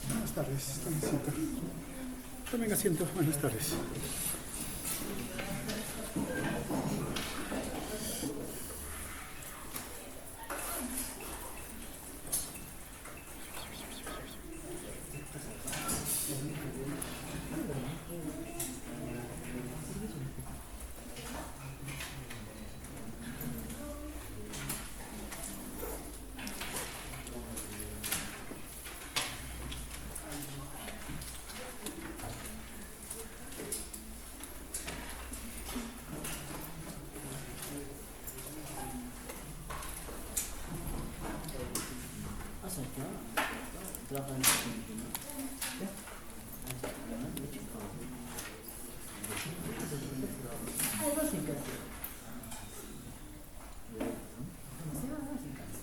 Buenas tardes, tomen asiento. Buenas tardes.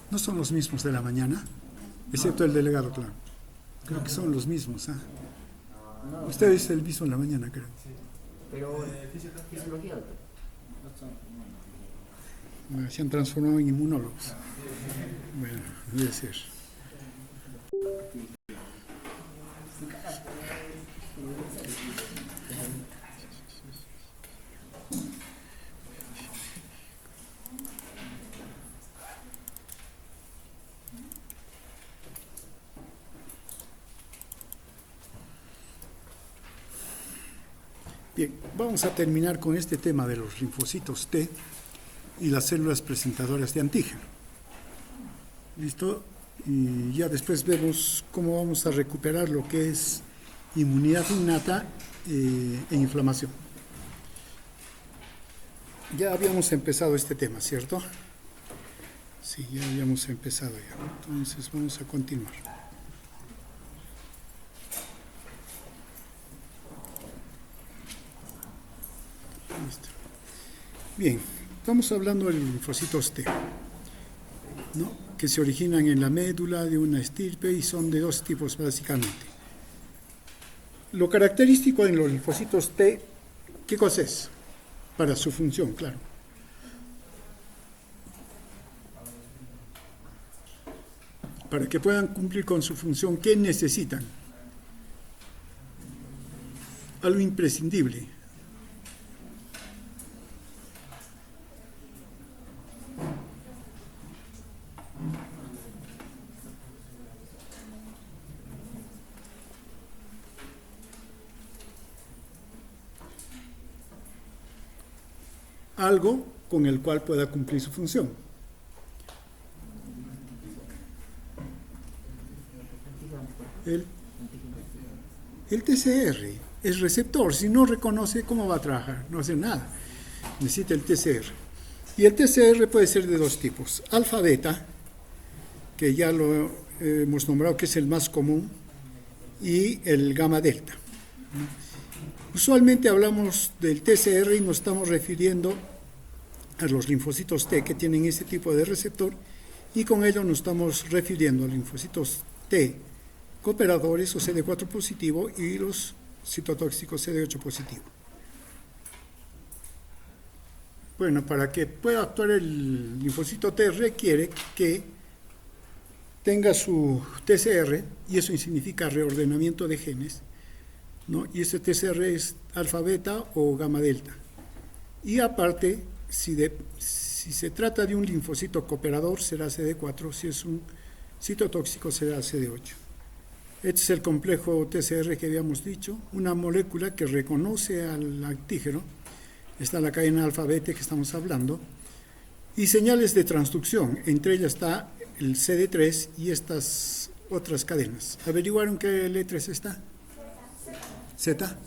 No son los mismos de la mañana, excepto el delegado, claro. Creo que son los mismos. Usted es el mismo en la mañana, creo. Pero fisiología, Se han transformado en inmunólogos. Bueno, debe ser. Bien, vamos a terminar con este tema de los linfocitos T y las células presentadoras de antígeno. ¿Listo? Y ya después vemos cómo vamos a recuperar lo que es inmunidad innata e inflamación. Ya habíamos empezado este tema, ¿cierto? Sí, ya habíamos empezado ya. Entonces vamos a continuar. Listo. Bien, estamos hablando de los linfocitos T, ¿no?, que se originan en la médula de una estirpe y son de dos tipos básicamente. Lo característico en los linfocitos T, ¿qué cosa es? Para su función, claro. Para que puedan cumplir con su función, ¿qué necesitan? Algo imprescindible. Algo con el cual pueda cumplir su función. El TCR es receptor. Si no reconoce, ¿cómo va a trabajar? No hace nada. Necesita el TCR. Y el TCR puede ser de dos tipos. Alfa-beta, que ya lo hemos nombrado, que es el más común, y el gamma-delta. Usualmente hablamos del TCR y nos estamos refiriendo a los linfocitos T que tienen ese tipo de receptor, y con ello nos estamos refiriendo a linfocitos T cooperadores o CD4 positivo y los citotóxicos CD8 positivo. Bueno, para que pueda actuar el linfocito T requiere que tenga su TCR, y eso significa reordenamiento de genes, ¿no? Y ese TCR es alfa-beta o gamma-delta. Y aparte, si se trata de un linfocito cooperador, será CD4, si es un citotóxico, será CD8. Este es el complejo TCR que habíamos dicho, una molécula que reconoce al antígeno, está la cadena alfa-beta que estamos hablando, y señales de transducción, entre ellas está el CD3 y estas otras cadenas. ¿Averiguaron qué letras está? Z.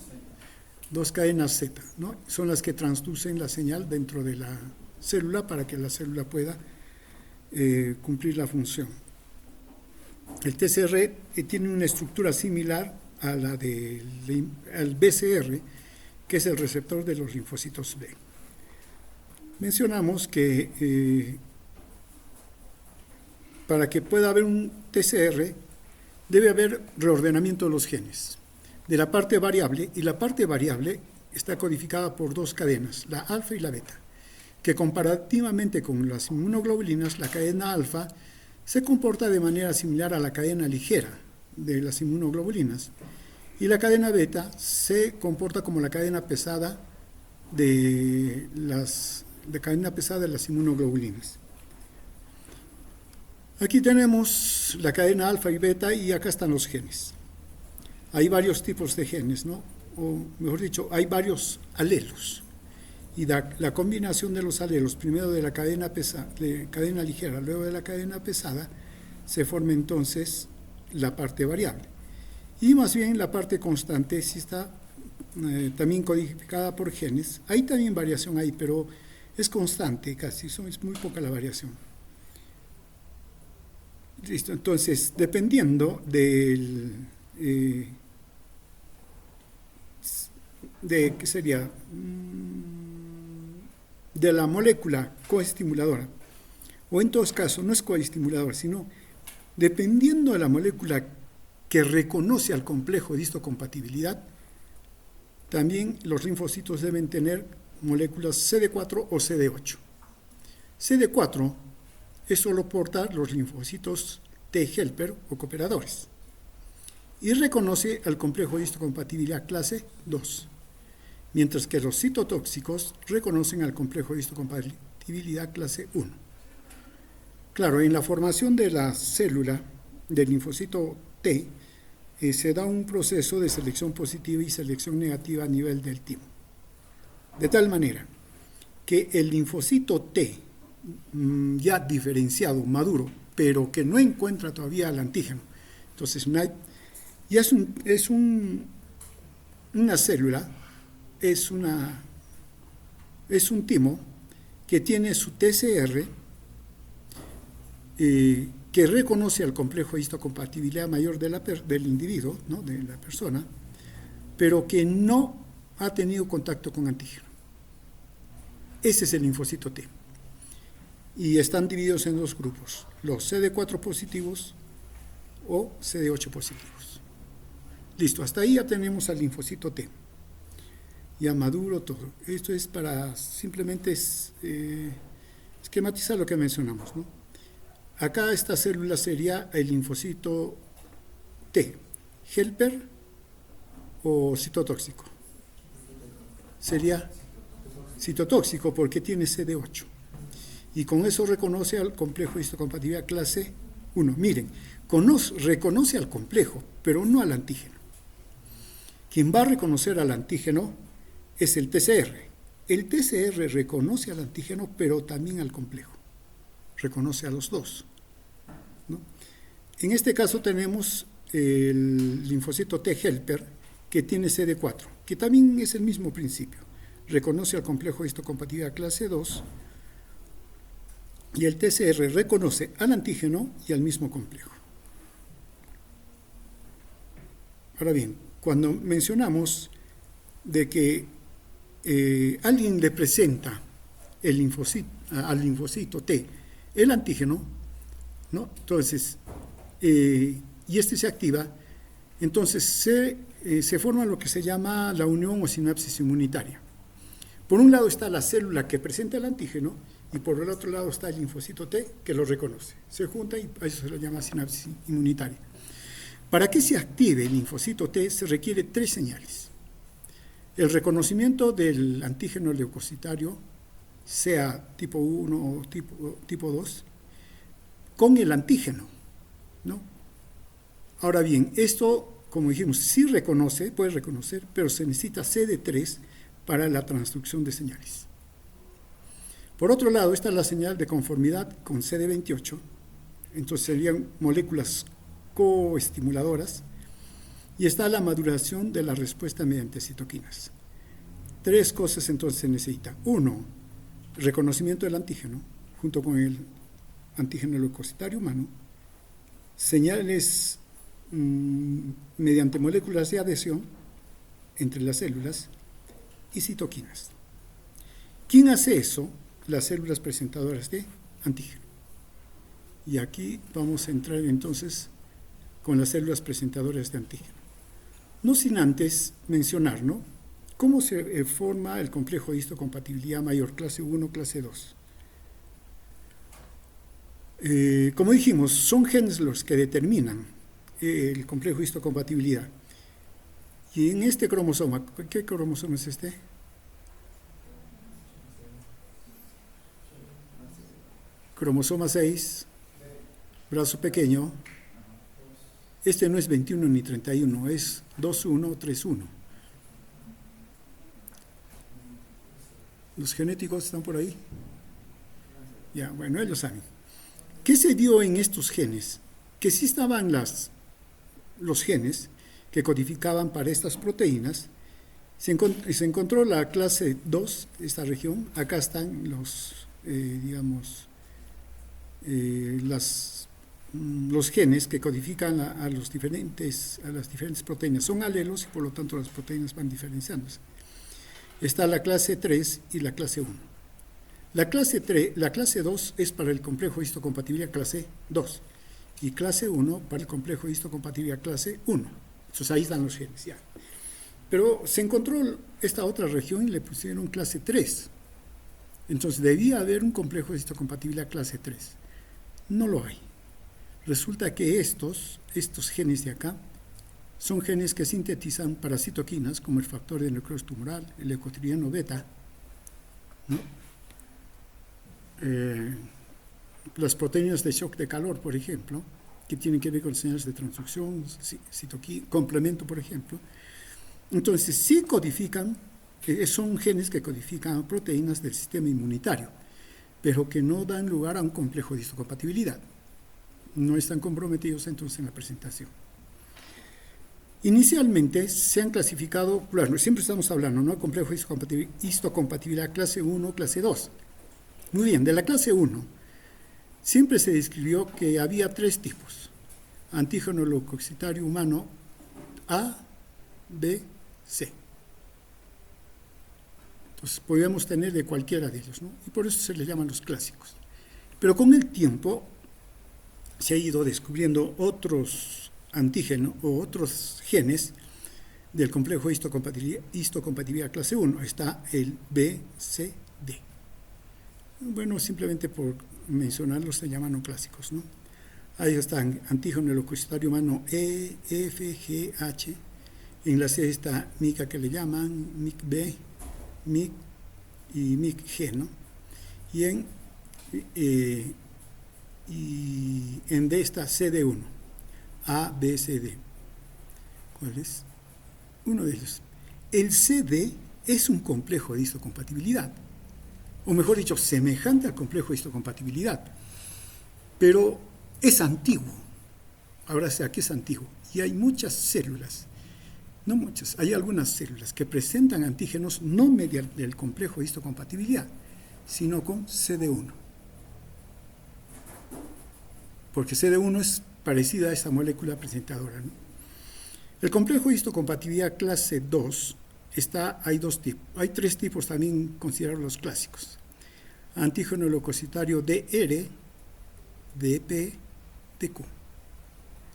Dos cadenas Z, ¿no? Son las que transducen la señal dentro de la célula para que la célula pueda cumplir la función. El TCR tiene una estructura similar a la al BCR, que es el receptor de los linfocitos B. Mencionamos que para que pueda haber un TCR, debe haber reordenamiento de los genes, de la parte variable, y la parte variable está codificada por dos cadenas, la alfa y la beta, que comparativamente con las inmunoglobulinas, la cadena alfa se comporta de manera similar a la cadena ligera de las inmunoglobulinas, y la cadena beta se comporta como la cadena pesada de las inmunoglobulinas. Aquí tenemos la cadena alfa y beta y acá están los genes. Hay varios tipos de genes, ¿no? O mejor dicho, hay varios alelos. Y la combinación de los alelos, primero de la cadena ligera, luego de la cadena pesada, se forma entonces la parte variable. Y más bien la parte constante sí está también codificada por genes. Hay también variación ahí, pero es constante casi, es muy poca la variación. Listo, entonces, dependiendo de ¿qué sería? De la molécula coestimuladora, o en todos casos no es coestimuladora, sino dependiendo de la molécula que reconoce al complejo de histocompatibilidad, también los linfocitos deben tener moléculas CD4 o CD8. CD4 es solo porta los linfocitos T helper o cooperadores y reconoce al complejo de histocompatibilidad clase 2, mientras que los citotóxicos reconocen al complejo de histocompatibilidad clase 1. Claro, en la formación de la célula del linfocito T se da un proceso de selección positiva y selección negativa a nivel del timo, de tal manera que el linfocito T ya diferenciado, maduro, pero que no encuentra todavía el antígeno. Entonces, ya es una célula, es un timo que tiene su TCR, que reconoce al complejo de histocompatibilidad mayor del individuo, ¿no? De la persona, pero que no ha tenido contacto con antígeno. Ese es el linfocito T. Y están divididos en dos grupos, los CD4 positivos o CD8 positivos. Listo, hasta ahí ya tenemos al linfocito T. Ya maduro todo. Esto es para simplemente esquematizar lo que mencionamos, ¿no? Acá esta célula sería el linfocito T, helper o citotóxico. Sería citotóxico porque tiene CD8. Y con eso reconoce al complejo de histocompatibilidad clase 1. Miren, reconoce al complejo, pero no al antígeno. Quien va a reconocer al antígeno es el TCR. El TCR reconoce al antígeno, pero también al complejo. Reconoce a los dos, ¿no? En este caso tenemos el linfocito T helper, que tiene CD4, que también es el mismo principio. Reconoce al complejo de histocompatibilidad clase 2, y el TCR reconoce al antígeno y al mismo complejo. Ahora bien, cuando mencionamos de que alguien le presenta al linfocito T el antígeno, ¿no? Entonces, y este se activa, entonces se forma lo que se llama la unión o sinapsis inmunitaria. Por un lado está la célula que presenta el antígeno y por el otro lado está el linfocito T que lo reconoce. Se junta y a eso se lo llama sinapsis inmunitaria. Para que se active el linfocito T se requiere 3 señales. El reconocimiento del antígeno leucocitario, sea tipo 1 o tipo 2, con el antígeno, ¿no? Ahora bien, esto, como dijimos, sí puede reconocer, pero se necesita CD3 para la transducción de señales. Por otro lado, está la señal de conformidad con CD28, entonces serían moléculas coestimuladoras, y está la maduración de la respuesta mediante citoquinas. 3 cosas entonces se necesita. 1, reconocimiento del antígeno, junto con el antígeno leucocitario humano, señales mediante moléculas de adhesión entre las células y citoquinas. ¿Quién hace eso? Las células presentadoras de antígeno. Y aquí vamos a entrar entonces con las células presentadoras de antígeno. No sin antes mencionar, ¿no?, cómo se forma el complejo de histocompatibilidad mayor, clase 1, clase 2. Como dijimos, son genes los que determinan el complejo de histocompatibilidad. Y en este cromosoma, ¿qué cromosoma es este? Cromosoma 6, brazo pequeño. Este no es 21 ni 31, es 21 o 31. ¿Los genéticos están por ahí? Ya, bueno, ellos saben. ¿Qué se dio en estos genes? Que sí estaban los genes que codificaban para estas proteínas. Se encontró la clase 2, esta región. Acá están los genes que codifican a las diferentes proteínas. Son alelos y por lo tanto las proteínas van diferenciándose. Está la clase 3 y la clase 1. La clase 2 es para el complejo de histocompatibilidad clase 2 y clase 1 para el complejo de histocompatibilidad clase 1. Entonces ahí están los genes ya. Pero se encontró esta otra región y le pusieron clase 3. Entonces debía haber un complejo de histocompatibilidad clase 3. No lo hay. Resulta que estos genes de acá son genes que sintetizan para citoquinas como el factor de necrosis tumoral, el leucotrieno beta, ¿no?, las proteínas de shock de calor, por ejemplo, que tienen que ver con señales de transducción, complemento, por ejemplo. Entonces, sí codifican, son genes que codifican proteínas del sistema inmunitario, pero que no dan lugar a un complejo de histocompatibilidad. No están comprometidos entonces en la presentación. Inicialmente se han clasificado, claro, siempre estamos hablando, ¿no?, complejo de histocompatibilidad clase 1, clase 2. Muy bien, de la clase 1, siempre se describió que había 3 tipos: antígeno leucocitario humano A, B, C. Entonces, podíamos tener de cualquiera de ellos, ¿no?, y por eso se les llaman los clásicos. Pero con el tiempo se ha ido descubriendo otros antígenos o otros genes del complejo de histocompatibilidad clase 1. Está el B, C, D. Bueno, simplemente por mencionarlos se llaman no clásicos, ¿no? Ahí están antígeno leucocitario humano E, F, G, H. En la C está MICA, que le llaman MIC-B, MIC y MIC-G, ¿no? Y en D está CD1, A, B, C, D. ¿Cuál es? Uno de ellos. El CD es un complejo de histocompatibilidad, o mejor dicho, semejante al complejo de histocompatibilidad, pero es antiguo. Ahora sé que es antiguo, y hay muchas células, no muchas, hay algunas células que presentan antígenos no mediante el complejo de histocompatibilidad, sino con CD1. Porque CD1 es parecida a esta molécula presentadora, ¿no? El complejo de histocompatibilidad clase 2 hay 2 tipos. Hay 3 tipos también considerados los clásicos: antígeno leucocitario DR, DP, DQ.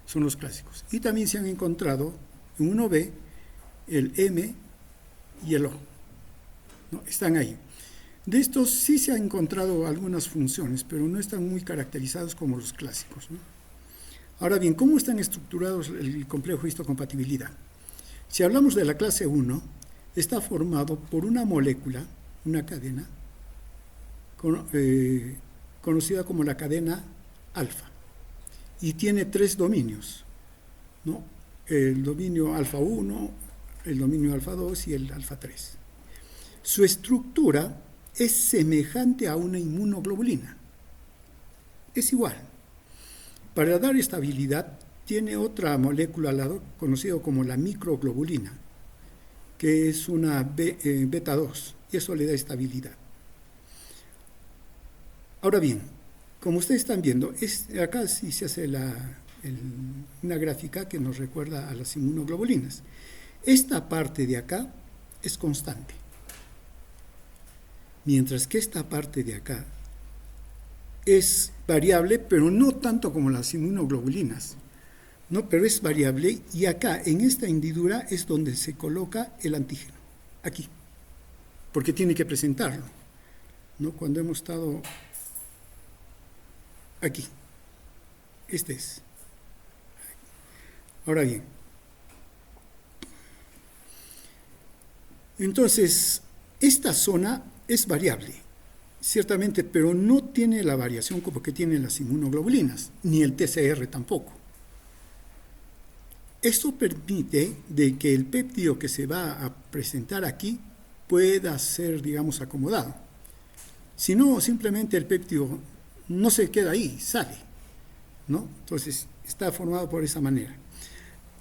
Son los clásicos. Y también se han encontrado en 1B el M y el O, ¿no? Están ahí. De estos sí se han encontrado algunas funciones, pero no están muy caracterizados como los clásicos, ¿no? Ahora bien, ¿cómo están estructurados el complejo de histocompatibilidad? Si hablamos de la clase 1, está formado por una molécula, una cadena, conocida como la cadena alfa, y tiene 3 dominios, ¿no? El dominio alfa 1, el dominio alfa 2 y el alfa 3. Su estructura es semejante a una inmunoglobulina, es igual. Para dar estabilidad tiene otra molécula al lado, conocida como la microglobulina, que es una beta 2, y eso le da estabilidad. Ahora bien, como ustedes están viendo, acá sí se hace una gráfica que nos recuerda a las inmunoglobulinas. Esta parte de acá es constante, mientras que esta parte de acá es variable, pero no tanto como las inmunoglobulinas, ¿no? Pero es variable, y acá, en esta hendidura, es donde se coloca el antígeno, aquí, porque tiene que presentarlo, ¿no? Cuando hemos estado aquí, este es. Ahora bien, entonces, esta zona es variable, ciertamente, pero no tiene la variación como que tienen las inmunoglobulinas, ni el TCR tampoco. Esto permite de que el péptido que se va a presentar aquí pueda ser, digamos, acomodado. Si no, simplemente el péptido no se queda ahí, sale, ¿no? Entonces, está formado por esa manera.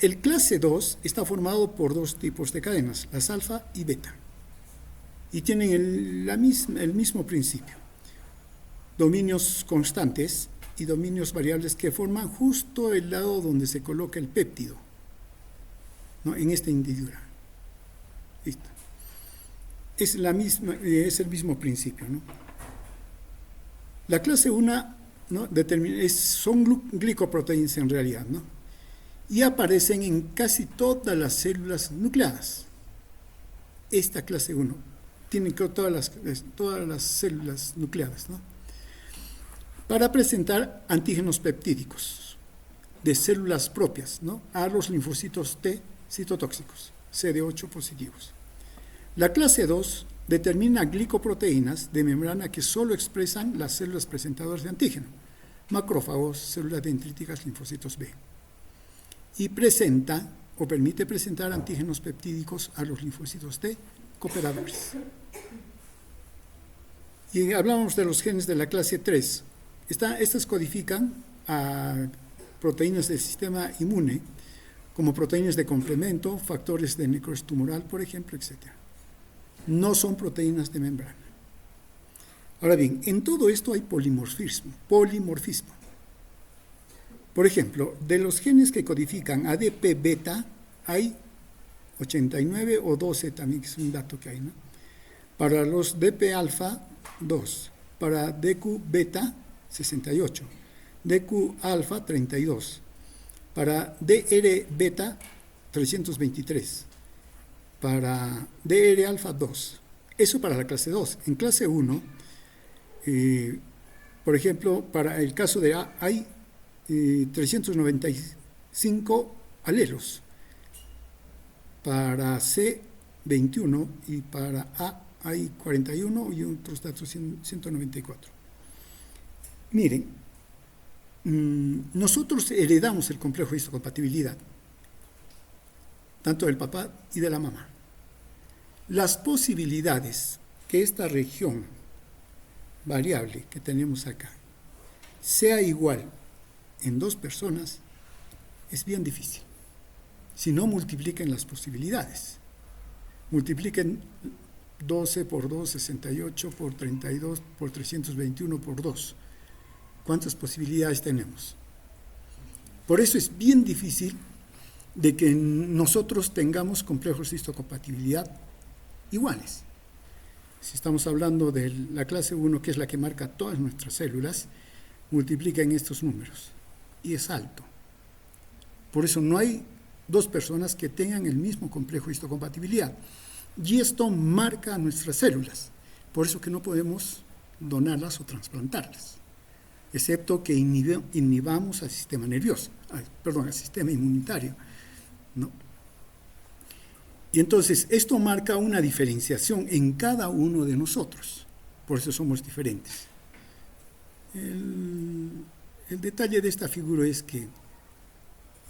El clase 2 está formado por dos tipos de cadenas, las alfa y beta, y tienen el mismo principio: dominios constantes y dominios variables que forman justo el lado donde se coloca el péptido, ¿no? En esta hendidura. Listo. Es el mismo principio, ¿no? La clase 1, ¿no? Son glicoproteínas en realidad, ¿no? Y aparecen en casi todas las células nucleadas. Esta clase 1 tiene todas las células nucleadas, ¿no? Para presentar antígenos peptídicos de células propias, ¿no? A los linfocitos T citotóxicos, CD8 positivos. La clase 2 determina glicoproteínas de membrana que solo expresan las células presentadoras de antígeno, macrófagos, células dendríticas, linfocitos B. Y presenta o permite presentar antígenos peptídicos a los linfocitos T cooperadores. Y hablamos de los genes de la clase 3. Estas codifican a proteínas del sistema inmune, como proteínas de complemento, factores de necrosis tumoral, por ejemplo, etc. No son proteínas de membrana. Ahora bien, en todo esto hay polimorfismo. Por ejemplo, de los genes que codifican ADP beta, hay 89 o 12 también, que es un dato que hay, ¿no? Para los DP alfa, 2. Para DQ beta, 68. DQ alfa, 32. Para DR beta, 323. Para DR alfa, 2. Eso para la clase 2. En clase 1, por ejemplo, para el caso de A, hay 395 alelos. Para C, 21, y para A hay 41 y otros datos 194. Miren, nosotros heredamos el complejo de histocompatibilidad, tanto del papá y de la mamá. Las posibilidades que esta región variable que tenemos acá sea igual en dos personas es bien difícil. Si no, multipliquen las posibilidades. Multipliquen 12 por 2, 68, por 32, por 321, por 2. ¿Cuántas posibilidades tenemos? Por eso es bien difícil de que nosotros tengamos complejos de histocompatibilidad iguales. Si estamos hablando de la clase 1, que es la que marca todas nuestras células, multipliquen estos números y es alto. Por eso no hay dos personas que tengan el mismo complejo de histocompatibilidad. Y esto marca a nuestras células. Por eso que no podemos donarlas o trasplantarlas, excepto que inhibamos al sistema nervioso, al sistema inmunitario, ¿no? Y entonces esto marca una diferenciación en cada uno de nosotros. Por eso somos diferentes. El detalle de esta figura es que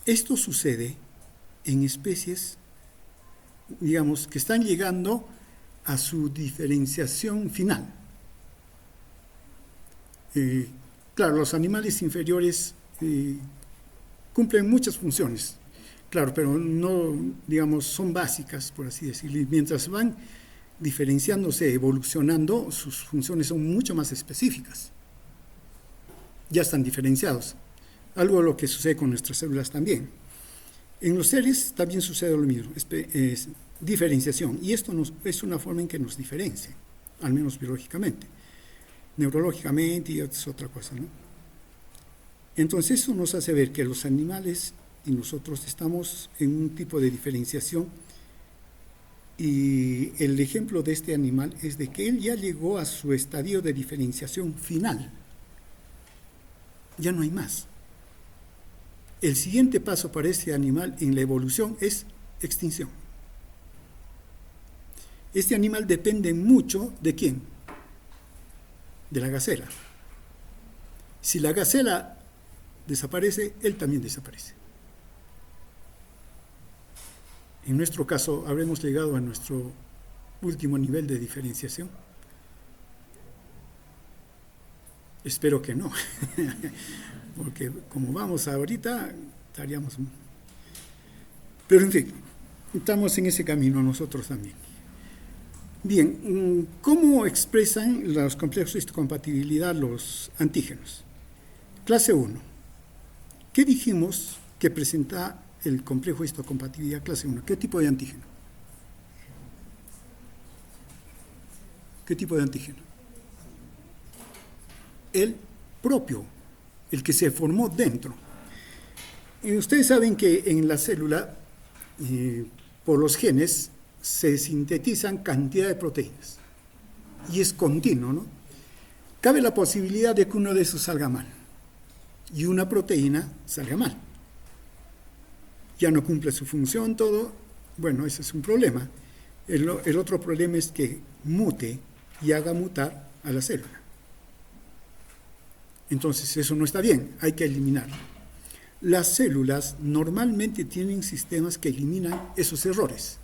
esto sucede en especies, digamos, que están llegando a su diferenciación final. Claro, los animales inferiores cumplen muchas funciones, claro, pero no, digamos, son básicas, por así decirlo, y mientras van diferenciándose, evolucionando, sus funciones son mucho más específicas. Ya están diferenciados. Algo lo que sucede con nuestras células también. En los seres también sucede lo mismo, es diferenciación, y esto es una forma en que nos diferencia, al menos biológicamente. neurológicamente y es otra cosa, ¿no? Entonces eso nos hace ver que los animales y nosotros estamos en un tipo de diferenciación, y el ejemplo de este animal es de que él ya llegó a su estadio de diferenciación final. Ya no hay más. El siguiente paso para este animal en la evolución es extinción. Este animal depende mucho ¿de quién? De la gacela. Si la gacela desaparece, él también desaparece. En nuestro caso, ¿habremos llegado a nuestro último nivel de diferenciación? Espero que no, porque como vamos ahorita, estaríamos... Pero en fin, estamos en ese camino nosotros también. Bien, ¿cómo expresan los complejos de histocompatibilidad los antígenos? Clase 1. ¿Qué dijimos que presenta el complejo de histocompatibilidad clase 1? ¿Qué tipo de antígeno? ¿Qué tipo de antígeno? El propio, el que se formó dentro. Y ustedes saben que en la célula, por los genes, se sintetizan cantidad de proteínas. Y es continuo, ¿no? Cabe la posibilidad de que uno de esos salga mal. Y una proteína salga mal. Ya no cumple su función, todo. Bueno, ese es un problema. El otro problema es que mute y haga mutar a la célula. Entonces, eso no está bien, hay que eliminarlo. Las células normalmente tienen sistemas que eliminan esos errores.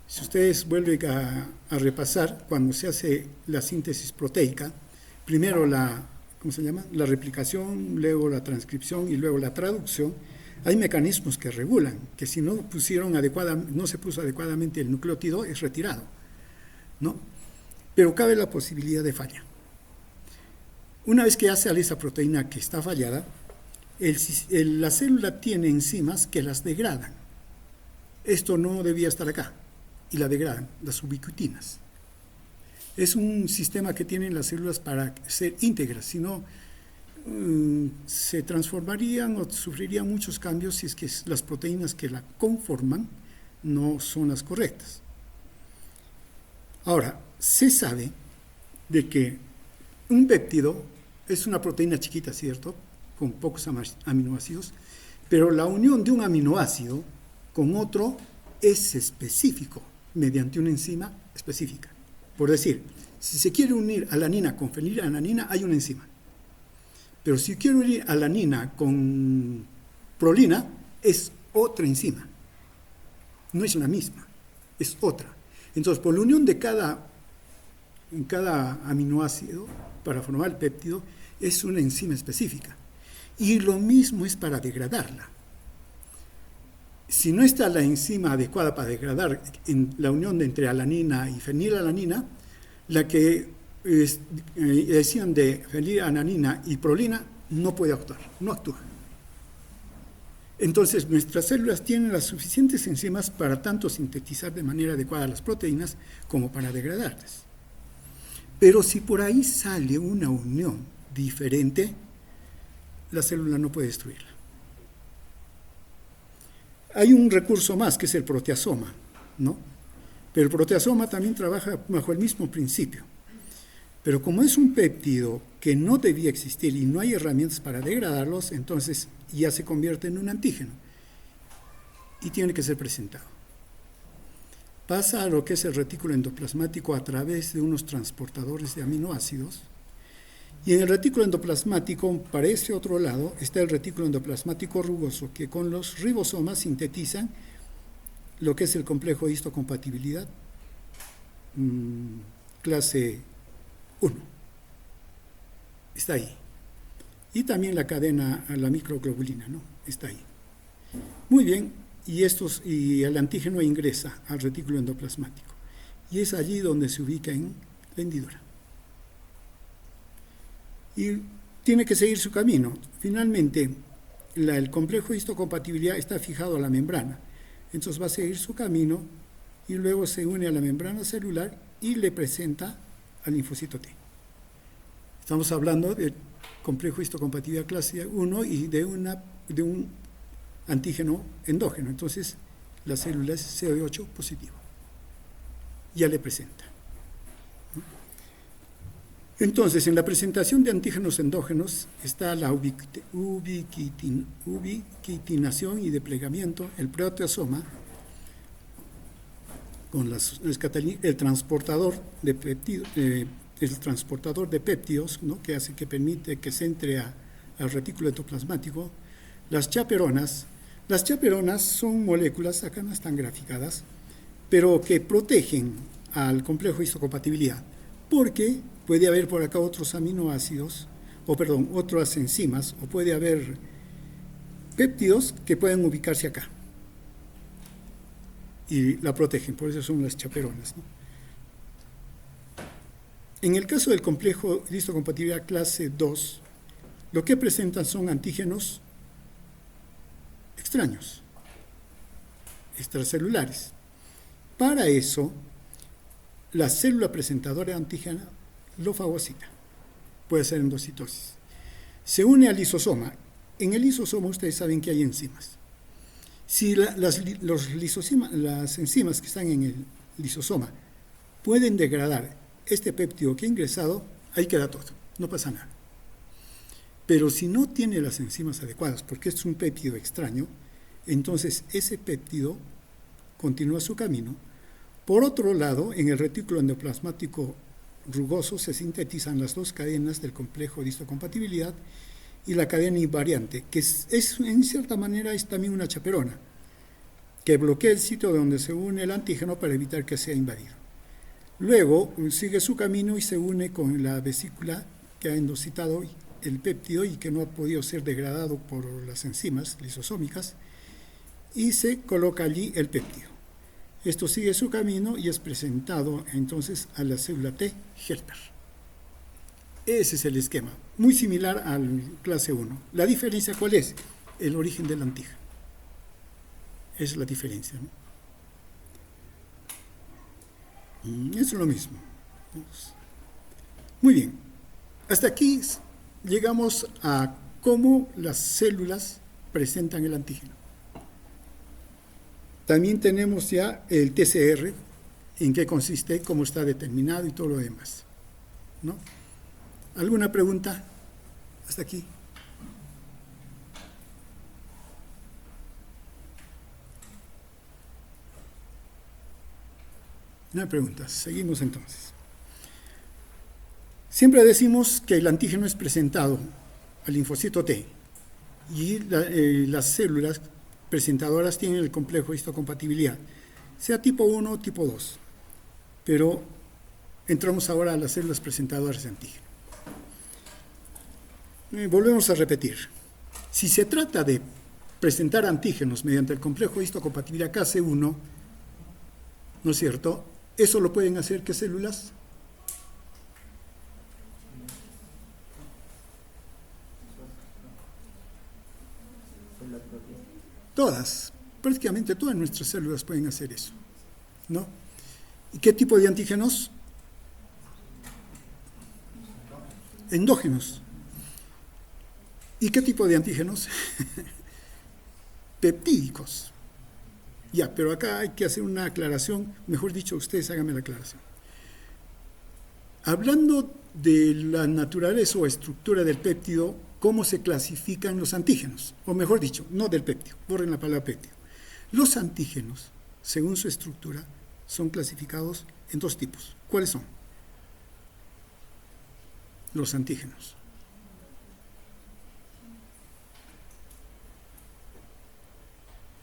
Si ustedes vuelven a repasar, cuando se hace la síntesis proteica, primero ¿cómo se llama? La replicación, luego la transcripción y luego la traducción, hay mecanismos que regulan, que si no se puso adecuadamente el nucleótido, es retirado, ¿no? Pero cabe la posibilidad de falla. Una vez que ya sale esa proteína que está fallada, la célula tiene enzimas que las degradan. Esto no debía estar acá, y la degradan, las ubiquitinas. Es un sistema que tienen las células para ser íntegras, si no se transformarían o sufrirían muchos cambios si es que las proteínas que la conforman no son las correctas. Ahora, se sabe de que un péptido es una proteína chiquita, ¿cierto?, con pocos aminoácidos, pero la unión de un aminoácido con otro es específico, mediante una enzima específica. Por decir, si se quiere unir alanina con fenilalanina, hay una enzima. Pero si quiero unir alanina con prolina, es otra enzima. No es la misma, es otra. Entonces, por la unión de cada aminoácido para formar el péptido, es una enzima específica. Y lo mismo es para degradarla. Si no está la enzima adecuada para degradar en la unión entre alanina y fenilalanina, la que decían de fenilalanina y prolina no puede actuar, no actúa. Entonces, nuestras células tienen las suficientes enzimas para tanto sintetizar de manera adecuada las proteínas como para degradarlas. Pero si por ahí sale una unión diferente, la célula no puede destruirla. Hay un recurso más, que es el proteasoma, ¿no? Pero el proteasoma también trabaja bajo el mismo principio. Pero como es un péptido que no debía existir y no hay herramientas para degradarlos, entonces ya se convierte en un antígeno y tiene que ser presentado. Pasa a lo que es el retículo endoplasmático a través de unos transportadores de aminoácidos. Y en el retículo endoplasmático, para este otro lado, está el retículo endoplasmático rugoso, que con los ribosomas sintetizan lo que es el complejo de histocompatibilidad, clase 1. Está ahí. Y también la cadena, la microglobulina, ¿no? Está ahí. Muy bien, y el antígeno ingresa al retículo endoplasmático. Y es allí donde se ubica en la hendidura. Y tiene que seguir su camino. Finalmente, el complejo de histocompatibilidad está fijado a la membrana. Entonces va a seguir su camino y luego se une a la membrana celular y le presenta al linfocito T. Estamos hablando del complejo histocompatibilidad clase 1 y de un antígeno endógeno. Entonces, la célula es CD8 positivo. Ya le presenta. Entonces, en la presentación de antígenos endógenos está la ubiquitinación y desplegamiento, el proteasoma, con el transportador de péptidos, ¿no? que permite que se entre al retículo endoplasmático. Las chaperonas son moléculas, acá no están graficadas, pero que protegen al complejo histocompatibilidad, porque puede haber por acá otros aminoácidos, otras enzimas, o puede haber péptidos que pueden ubicarse acá y la protegen, por eso son las chaperonas, ¿no? En el caso del complejo de histocompatibilidad clase 2, lo que presentan son antígenos extraños, extracelulares. Para eso, la célula presentadora de antígeno lo fagocita, puede ser endocitosis. Se une al lisosoma. En el lisosoma ustedes saben que hay enzimas. Si las enzimas que están en el lisosoma pueden degradar este péptido que ha ingresado, ahí queda todo, no pasa nada. Pero si no tiene las enzimas adecuadas, porque es un péptido extraño, entonces ese péptido continúa su camino. Por otro lado, en el retículo endoplasmático rugoso se sintetizan las dos cadenas del complejo de histocompatibilidad y la cadena invariante, que es en cierta manera es también una chaperona, que bloquea el sitio donde se une el antígeno para evitar que sea invadido. Luego sigue su camino y se une con la vesícula que ha endocitado el péptido y que no ha podido ser degradado por las enzimas lisosómicas, y se coloca allí el péptido. Esto sigue su camino y es presentado entonces a la célula T helper. Ese es el esquema, muy similar al clase 1. ¿La diferencia cuál es? El origen del antígeno. Esa es la diferencia, ¿no? Es lo mismo. Muy bien. Hasta aquí llegamos a cómo las células presentan el antígeno. También tenemos ya el TCR, en qué consiste, cómo está determinado y todo lo demás, ¿no? ¿Alguna pregunta hasta aquí? No hay preguntas. Seguimos entonces. Siempre decimos que el antígeno es presentado al linfocito T y las células presentadoras tienen el complejo de histocompatibilidad, sea tipo 1 o tipo 2. Pero entramos ahora a las células presentadoras de antígeno. Volvemos a repetir. Si se trata de presentar antígenos mediante el complejo de histocompatibilidad Kc1, ¿no es cierto? ¿Eso lo pueden hacer qué células? Todas, prácticamente todas nuestras células pueden hacer eso, ¿no? ¿Y qué tipo de antígenos? Endógenos. ¿Y qué tipo de antígenos? Peptídicos. Ya, pero acá hay que hacer una aclaración, mejor dicho, ustedes háganme la aclaración. Hablando de la naturaleza o estructura del péptido, ¿cómo se clasifican los antígenos? O mejor dicho, no del péptido, borren la palabra péptido. Los antígenos, según su estructura, son clasificados en dos tipos. ¿Cuáles son? Los antígenos.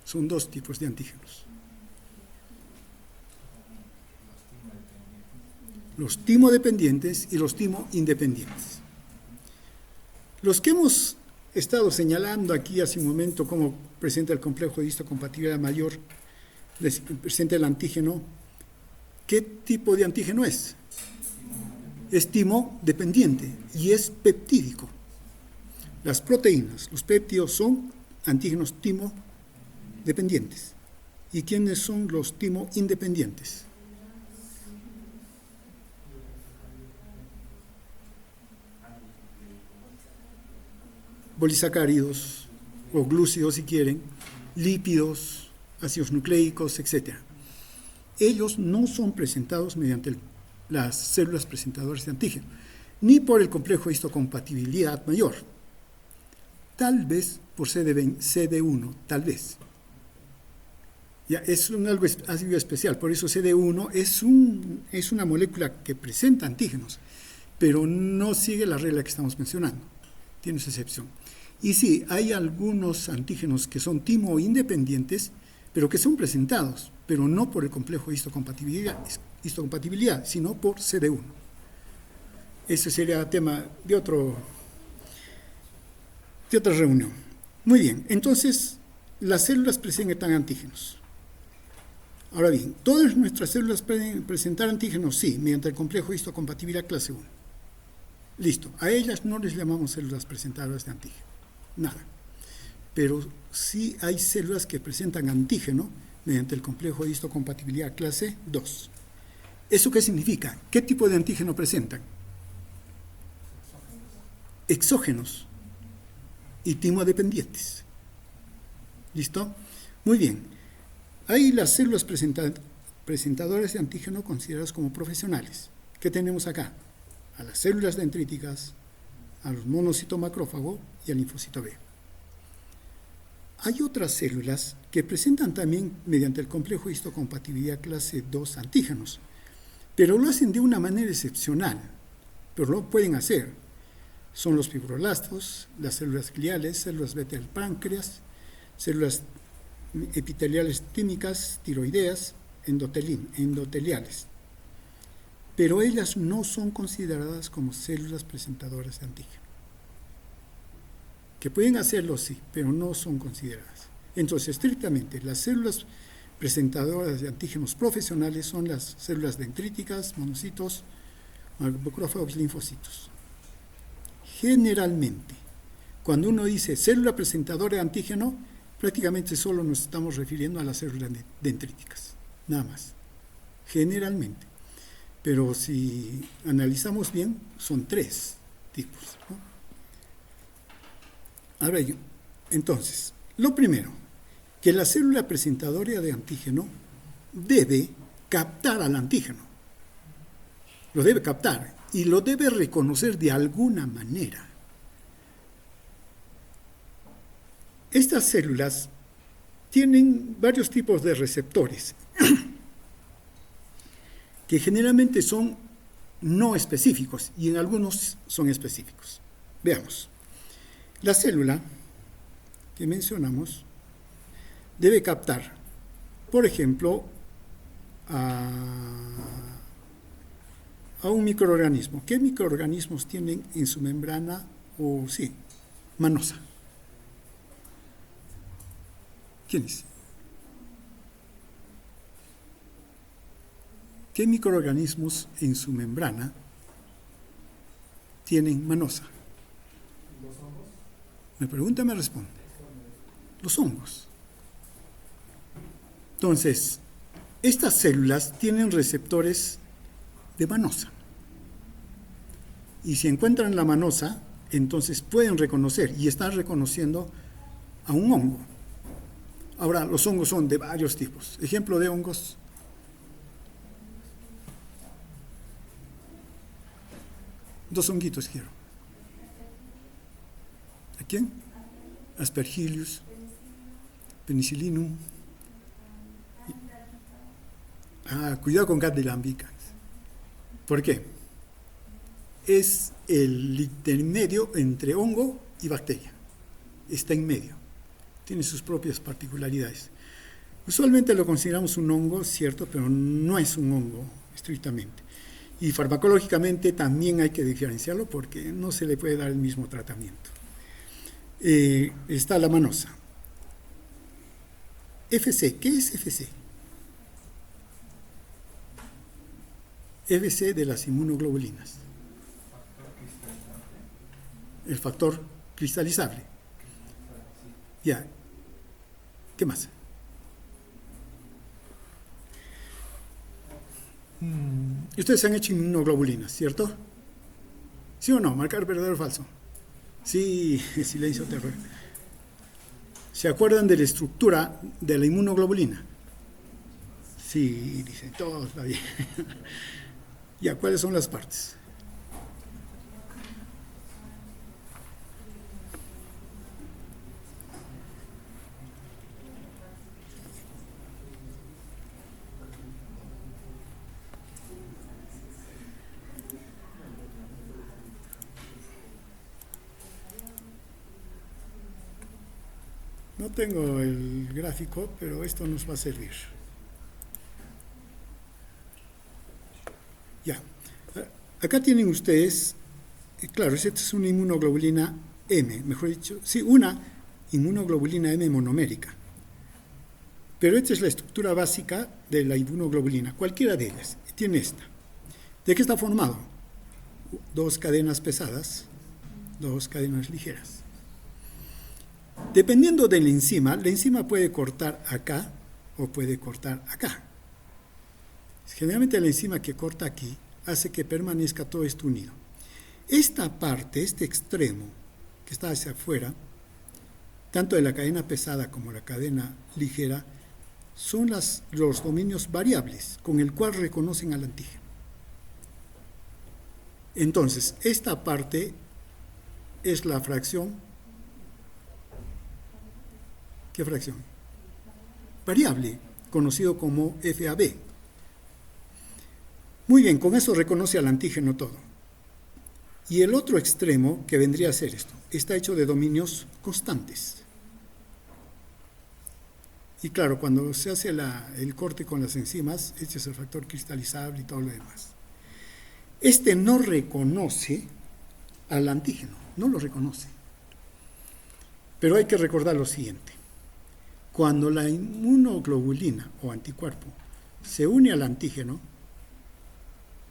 Son dos tipos de antígenos. Los timo-dependientes y los timo-independientes. Los que hemos estado señalando aquí hace un momento cómo presenta el complejo de histocompatibilidad mayor, presenta el antígeno, ¿qué tipo de antígeno es? Es timo-dependiente y es peptídico. Las proteínas, los péptidos son antígenos timo-dependientes. ¿Y quiénes son los timo-independientes? polisacáridos o glúcidos si quieren, lípidos, ácidos nucleicos, etc. Ellos no son presentados mediante las células presentadoras de antígeno, ni por el complejo de histocompatibilidad mayor. Tal vez por CD1, tal vez. Ya, es algo especial, por eso CD1 es una molécula que presenta antígenos, pero no sigue la regla que estamos mencionando, tiene su excepción. Y sí, hay algunos antígenos que son timo independientes, pero que son presentados, pero no por el complejo de histocompatibilidad, sino por CD1. Ese sería tema de otra reunión. Muy bien, entonces las células presentan antígenos. Ahora bien, ¿todas nuestras células pueden presentar antígenos? Sí, mediante el complejo histocompatibilidad clase 1. Listo, a ellas no les llamamos células presentadoras de antígeno, nada. Pero sí hay células que presentan antígeno mediante el complejo de histocompatibilidad clase 2. ¿Eso qué significa? ¿Qué tipo de antígeno presentan? Exógenos y timodependientes. ¿Listo? Muy bien. Hay las células presentadoras de antígeno consideradas como profesionales. ¿Qué tenemos acá? A las células dendríticas, a los monocitos macrófago y al linfocito B. Hay otras células que presentan también mediante el complejo de histocompatibilidad clase 2 antígenos, pero lo hacen de una manera excepcional, pero lo pueden hacer. Son los fibroblastos, las células gliales, células beta del páncreas, células epiteliales tímicas, tiroideas, endoteliales. Pero ellas no son consideradas como células presentadoras de antígeno. Que pueden hacerlo, sí, pero no son consideradas. Entonces, estrictamente, las células presentadoras de antígenos profesionales son las células dendríticas, monocitos, macrófagos, linfocitos. Generalmente, cuando uno dice célula presentadora de antígeno, prácticamente solo nos estamos refiriendo a las células dendríticas, nada más, generalmente. Pero si analizamos bien, son 3 tipos, ¿no? Ahora, entonces, lo primero, que la célula presentadora de antígeno debe captar al antígeno. Lo debe captar y lo debe reconocer de alguna manera. Estas células tienen varios tipos de receptores que generalmente son no específicos y en algunos son específicos. Veamos. La célula que mencionamos debe captar, por ejemplo, a un microorganismo. ¿Qué microorganismos tienen en su membrana manosa? ¿Quiénes? ¿Qué microorganismos en su membrana tienen manosa? ¿Los hongos? Me pregunta, me responde. Los hongos. Entonces, estas células tienen receptores de manosa. Y si encuentran la manosa, entonces pueden reconocer y están reconociendo a un hongo. Ahora, los hongos son de varios tipos. Ejemplo de hongos. Dos honguitos quiero. ¿A quién? Aspergillus, Penicillinum. Cuidado con Candida albicans. ¿Por qué? Es el intermedio entre hongo y bacteria. Está en medio. Tiene sus propias particularidades. Usualmente lo consideramos un hongo, cierto, pero no es un hongo estrictamente. Y farmacológicamente también hay que diferenciarlo porque no se le puede dar el mismo tratamiento. Está la manosa. FC, ¿qué es FC? FC de las inmunoglobulinas. El factor cristalizable. Ya. ¿Qué más? Ustedes han hecho inmunoglobulinas, ¿cierto? ¿Sí o no? Marcar verdadero o falso. Sí, silencio terror. ¿Se acuerdan de la estructura de la inmunoglobulina? Sí, dicen, todo está bien. Ya, ¿cuáles son las partes? No tengo el gráfico, pero esto nos va a servir. Ya. Acá tienen ustedes, claro, esta es una inmunoglobulina M, mejor dicho, sí, una inmunoglobulina M monomérica. Pero esta es la estructura básica de la inmunoglobulina, cualquiera de ellas. Tiene esta. ¿De qué está formado? Dos cadenas pesadas, dos cadenas ligeras. Dependiendo de la enzima puede cortar acá o puede cortar acá. Generalmente la enzima que corta aquí hace que permanezca todo esto unido. Esta parte, este extremo que está hacia afuera, tanto de la cadena pesada como la cadena ligera, son los dominios variables con el cual reconocen al antígeno. Entonces, esta parte es la fracción. ¿Qué fracción? Variable, conocido como FAB. Muy bien, con eso reconoce al antígeno todo. Y el otro extremo, que vendría a ser esto, está hecho de dominios constantes. Y claro, cuando se hace el corte con las enzimas, este es el factor cristalizable y todo lo demás. Este no reconoce al antígeno, no lo reconoce. Pero hay que recordar lo siguiente. Cuando la inmunoglobulina o anticuerpo se une al antígeno,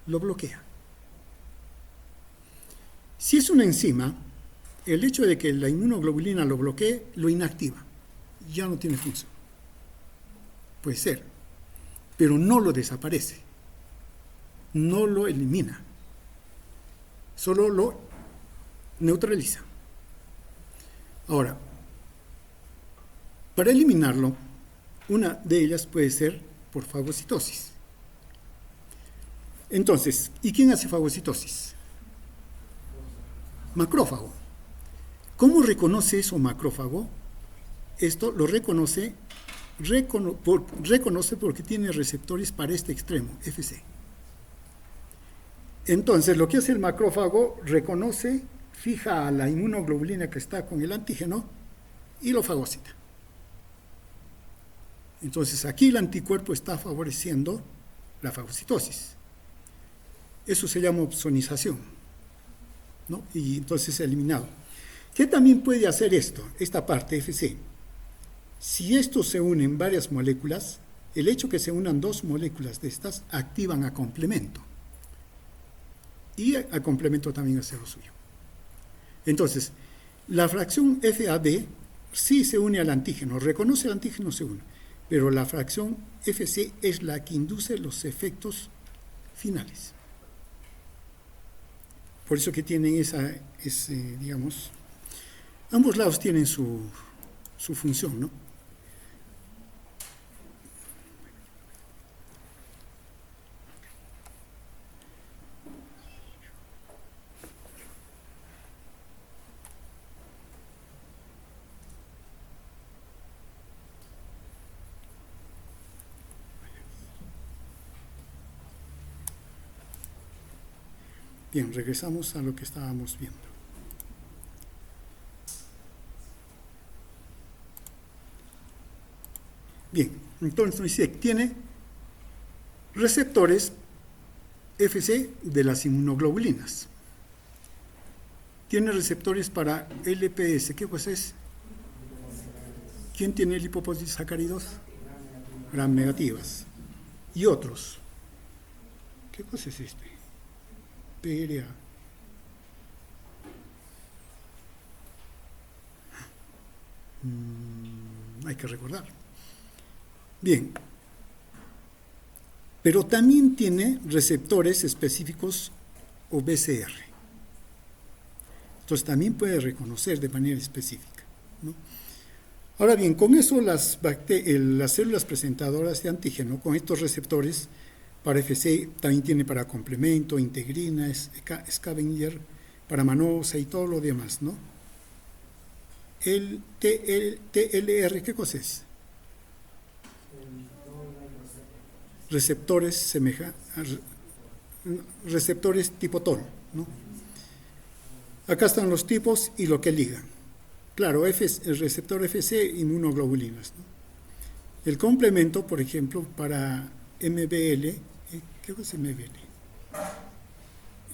lo bloquea. Si es una enzima, el hecho de que la inmunoglobulina lo bloquee, lo inactiva. Ya no tiene función. Puede ser, pero no lo desaparece. No lo elimina. Solo lo neutraliza. Ahora, para eliminarlo, una de ellas puede ser por fagocitosis. Entonces, ¿y quién hace fagocitosis? Macrófago. ¿Cómo reconoce eso macrófago? Esto lo reconoce porque tiene receptores para este extremo, FC. Entonces, lo que hace el macrófago, reconoce, fija a la inmunoglobulina que está con el antígeno y lo fagocita. Entonces, aquí el anticuerpo está favoreciendo la fagocitosis. Eso se llama opsonización, ¿no? Y entonces es eliminado. ¿Qué también puede hacer esto, esta parte FC? Si estos se unen varias moléculas, el hecho que se unan dos moléculas de estas activan a complemento. Y a complemento también hace lo suyo. Entonces, la fracción FAB sí se une al antígeno, reconoce el antígeno, se une, pero la fracción FC es la que induce los efectos finales. Por eso que tienen digamos, ambos lados tienen su función, ¿no? Bien, regresamos a lo que estábamos viendo. Bien, entonces dice, tiene receptores FC de las inmunoglobulinas. Tiene receptores para LPS. ¿Qué cosa es? ¿Quién tiene lipopolisacáridos? Gram negativas. Y otros. ¿Qué cosa es este? PRA. Hay que recordar. Bien. Pero también tiene receptores específicos o BCR. Entonces también puede reconocer de manera específica, ¿no? Ahora bien, con eso las células presentadoras de antígeno, con estos receptores para FC, también tiene para complemento, integrina, scavenger, para manosa y todo lo demás, ¿no? El TLR, ¿qué cosa es? Receptores tipo TOL, ¿no? Acá están los tipos y lo que ligan. Claro, el receptor FC, inmunoglobulinas, ¿no? El complemento, por ejemplo, para MBL, ¿qué es MBL?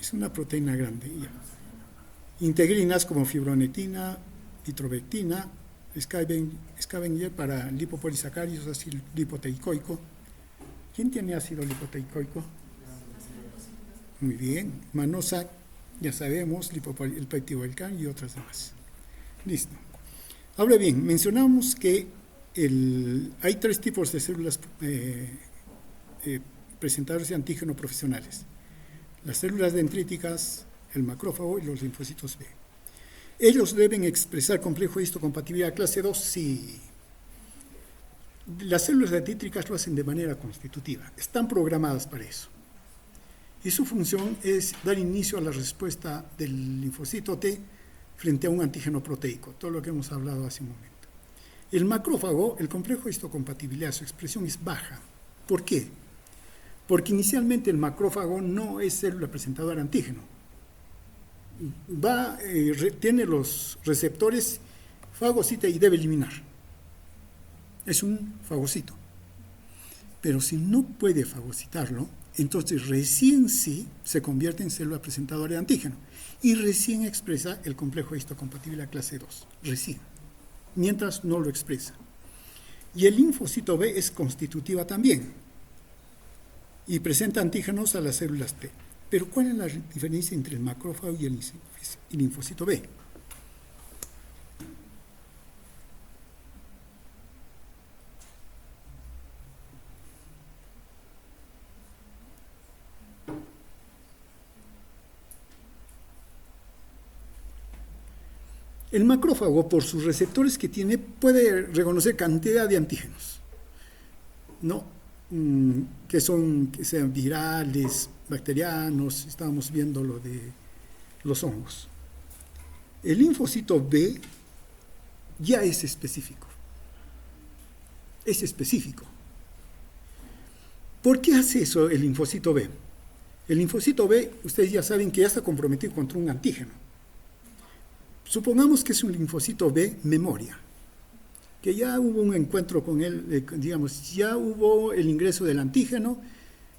Es una proteína grande, ya. Integrinas como fibronectina, nitrovectina, scavenger para lipopolisacáridos, ácido lipoteicoico. ¿Quién tiene ácido lipoteicoico? Muy bien. Manosa, ya sabemos, el peptidoelcan y otras demás. Listo. Ahora bien, mencionamos que hay 3 tipos de células presentadoras de antígeno profesionales: las células dendríticas, el macrófago y los linfocitos B. ¿Ellos deben expresar complejo de histocompatibilidad clase 2? Sí. Las células dendríticas lo hacen de manera constitutiva, están programadas para eso. Y su función es dar inicio a la respuesta del linfocito T frente a un antígeno proteico, todo lo que hemos hablado hace un momento. El macrófago, el complejo de histocompatibilidad, su expresión es baja. ¿Por qué? Porque inicialmente el macrófago no es célula presentadora de antígeno. Tiene los receptores, fagocita y debe eliminar. Es un fagocito. Pero si no puede fagocitarlo, entonces recién sí se convierte en célula presentadora de antígeno y recién expresa el complejo de histocompatibilidad clase 2, recién, mientras no lo expresa. Y el linfocito B es constitutiva también y presenta antígenos a las células T. Pero ¿cuál es la diferencia entre el macrófago y el linfocito B? El macrófago, por sus receptores que tiene, puede reconocer cantidad de antígenos, ¿no? Que sean virales, bacterianos, estábamos viendo lo de los hongos. El linfocito B ya es específico. Es específico. ¿Por qué hace eso el linfocito B? El linfocito B, ustedes ya saben que ya está comprometido contra un antígeno. Supongamos que es un linfocito B memoria, que ya hubo un encuentro con él, digamos, ya hubo el ingreso del antígeno,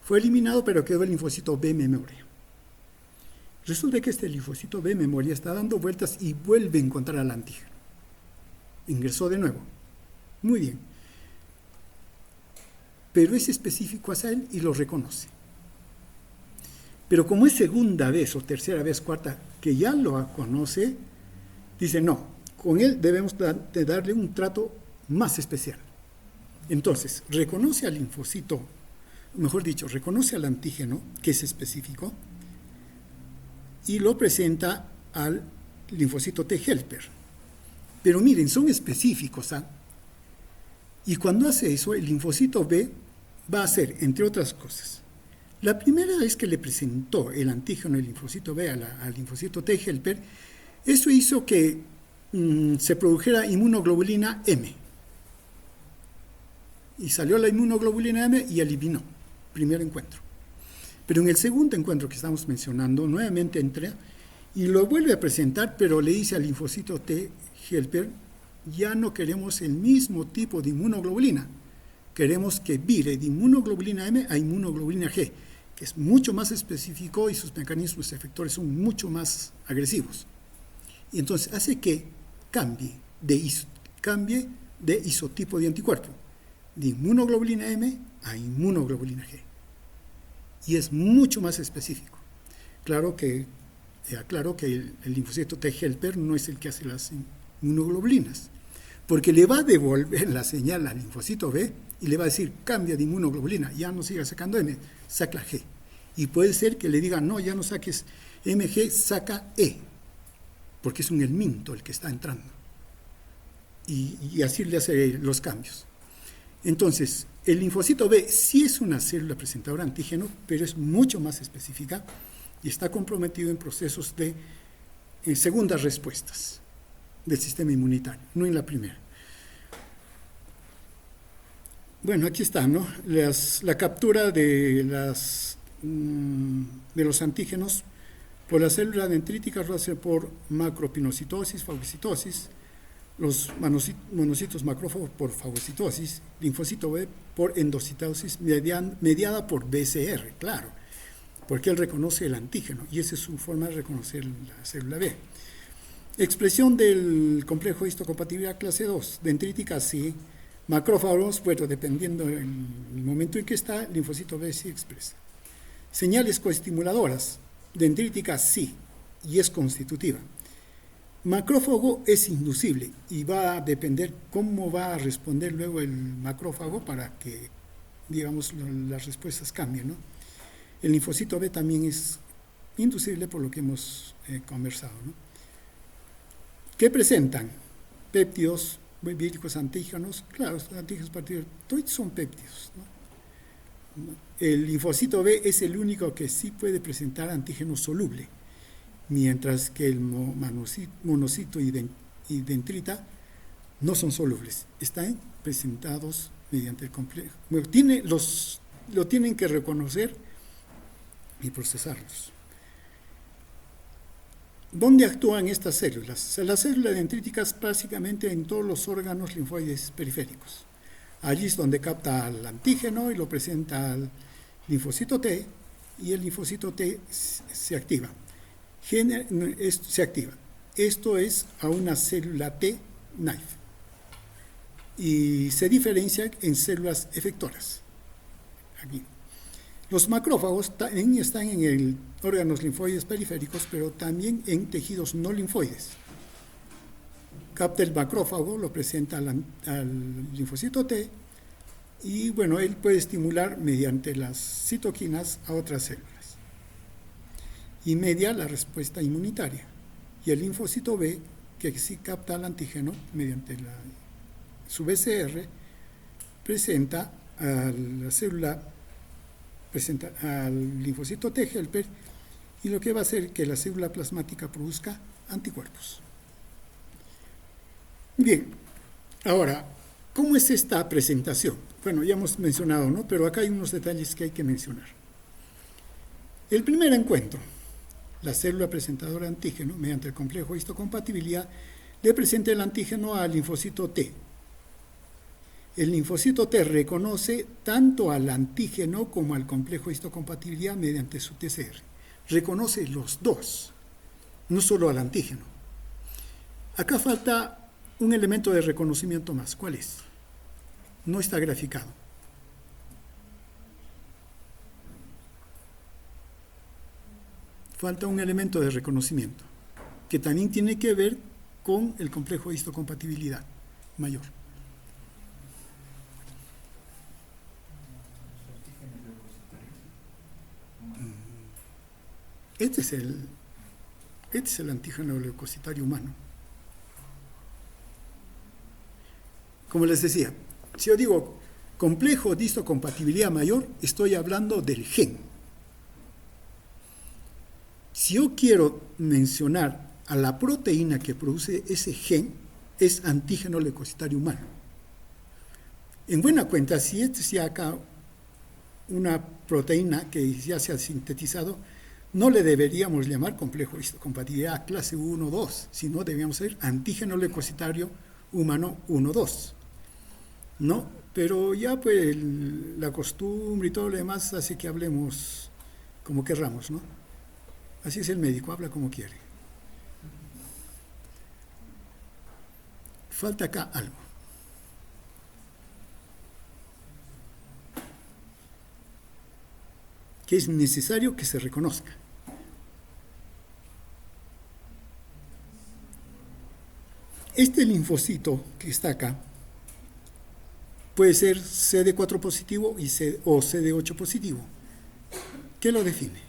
fue eliminado, pero quedó el linfocito B memoria. Resulta que este linfocito B memoria está dando vueltas y vuelve a encontrar al antígeno. Ingresó de nuevo. Muy bien. Pero es específico hacia él y lo reconoce. Pero como es segunda vez o tercera vez, cuarta, que ya lo conoce, dice, no, con él debemos de darle un trato más especial. Entonces, reconoce al linfocito, mejor dicho, reconoce al antígeno, que es específico, y lo presenta al linfocito T helper. Pero miren, son específicos, ¿ah? Y cuando hace eso, el linfocito B va a hacer, entre otras cosas, la primera vez que le presentó el antígeno del linfocito B al linfocito T helper, eso hizo que se produjera inmunoglobulina M. Y salió la inmunoglobulina M y eliminó. Primer encuentro. Pero en el segundo encuentro que estamos mencionando, nuevamente entra y lo vuelve a presentar, pero le dice al linfocito T helper, ya no queremos el mismo tipo de inmunoglobulina. Queremos que vire de inmunoglobulina M a inmunoglobulina G, que es mucho más específico y sus mecanismos efectores son mucho más agresivos. Y entonces hace que cambie de isotipo de anticuerpo, de inmunoglobulina M a inmunoglobulina G. Y es mucho más específico. Claro que el linfocito T helper no es el que hace las inmunoglobulinas, porque le va a devolver la señal al linfocito B y le va a decir, cambia de inmunoglobulina, ya no siga sacando M, saca G. Y puede ser que le diga, no, ya no saques MG, saca E. porque es un helminto el que está entrando. Y así le hace los cambios. Entonces, el linfocito B sí es una célula presentadora de antígeno, pero es mucho más específica y está comprometido en procesos de segundas respuestas del sistema inmunitario, no en la primera. Bueno, aquí está, ¿no? La captura de los antígenos por la célula dendrítica lo hace por macropinocitosis, fagocitosis, los monocitos macrófagos por fagocitosis, linfocito B por endocitosis mediada por BCR, claro, porque él reconoce el antígeno y esa es su forma de reconocer la célula B. Expresión del complejo de histocompatibilidad clase 2, dendrítica sí, macrófagos, bueno, dependiendo del momento en que está, linfocito B sí expresa. Señales coestimuladoras, dendrítica sí, y es constitutiva. Macrófago es inducible y va a depender cómo va a responder luego el macrófago para que, digamos, las respuestas cambien, ¿no? El linfocito B también es inducible por lo que hemos conversado, ¿no? ¿Qué presentan? Péptidos, víricos, antígenos, claro, los antígenos partidos, todos son péptidos, ¿no? El linfocito B es el único que sí puede presentar antígeno soluble, mientras que el monocito y dendrita no son solubles, están presentados mediante el complejo. Bueno, lo tienen que reconocer y procesarlos. ¿Dónde actúan estas células? Las células dendríticas básicamente en todos los órganos linfoides periféricos. Allí es donde capta el antígeno y lo presenta al linfocito T, y el linfocito T se activa. Se activa. Esto es a una célula T knife y se diferencia en células efectoras. Aquí. Los macrófagos también están en órganos linfoides periféricos, pero también en tejidos no linfoides. Capta el macrófago, lo presenta al linfocito T y bueno, él puede estimular mediante las citoquinas a otras células. Y media la respuesta inmunitaria. Y el linfocito B, que sí capta el antígeno mediante su BCR, presenta a la célula, presenta al linfocito T helper, y lo que va a hacer que la célula plasmática produzca anticuerpos. Bien, ahora, ¿cómo es esta presentación? Bueno, ya hemos mencionado, ¿no? Pero acá hay unos detalles que hay que mencionar. El primer encuentro, la célula presentadora de antígeno, mediante el complejo de histocompatibilidad, le presenta el antígeno al linfocito T. El linfocito T reconoce tanto al antígeno como al complejo de histocompatibilidad mediante su TCR. Reconoce los dos, no solo al antígeno. Acá falta un elemento de reconocimiento más. ¿Cuál es? No está graficado. Falta un elemento de reconocimiento, que también tiene que ver con el complejo de histocompatibilidad mayor. Este es el antígeno leucocitario humano. Como les decía, si yo digo complejo de histocompatibilidad mayor, estoy hablando del gen. Si yo quiero mencionar a la proteína que produce ese gen, es antígeno leucocitario humano. En buena cuenta, si este sea acá una proteína que ya se ha sintetizado, no le deberíamos llamar complejo de histocompatibilidad clase 1-2, sino deberíamos ser antígeno leucocitario humano 1-2. ¿No? Pero ya pues la costumbre y todo lo demás hace que hablemos como querramos, ¿no? Así es el médico, habla como quiere. Falta acá algo. Que es necesario que se reconozca. Este linfocito que está acá puede ser CD4 positivo o CD8 positivo. ¿Qué lo define?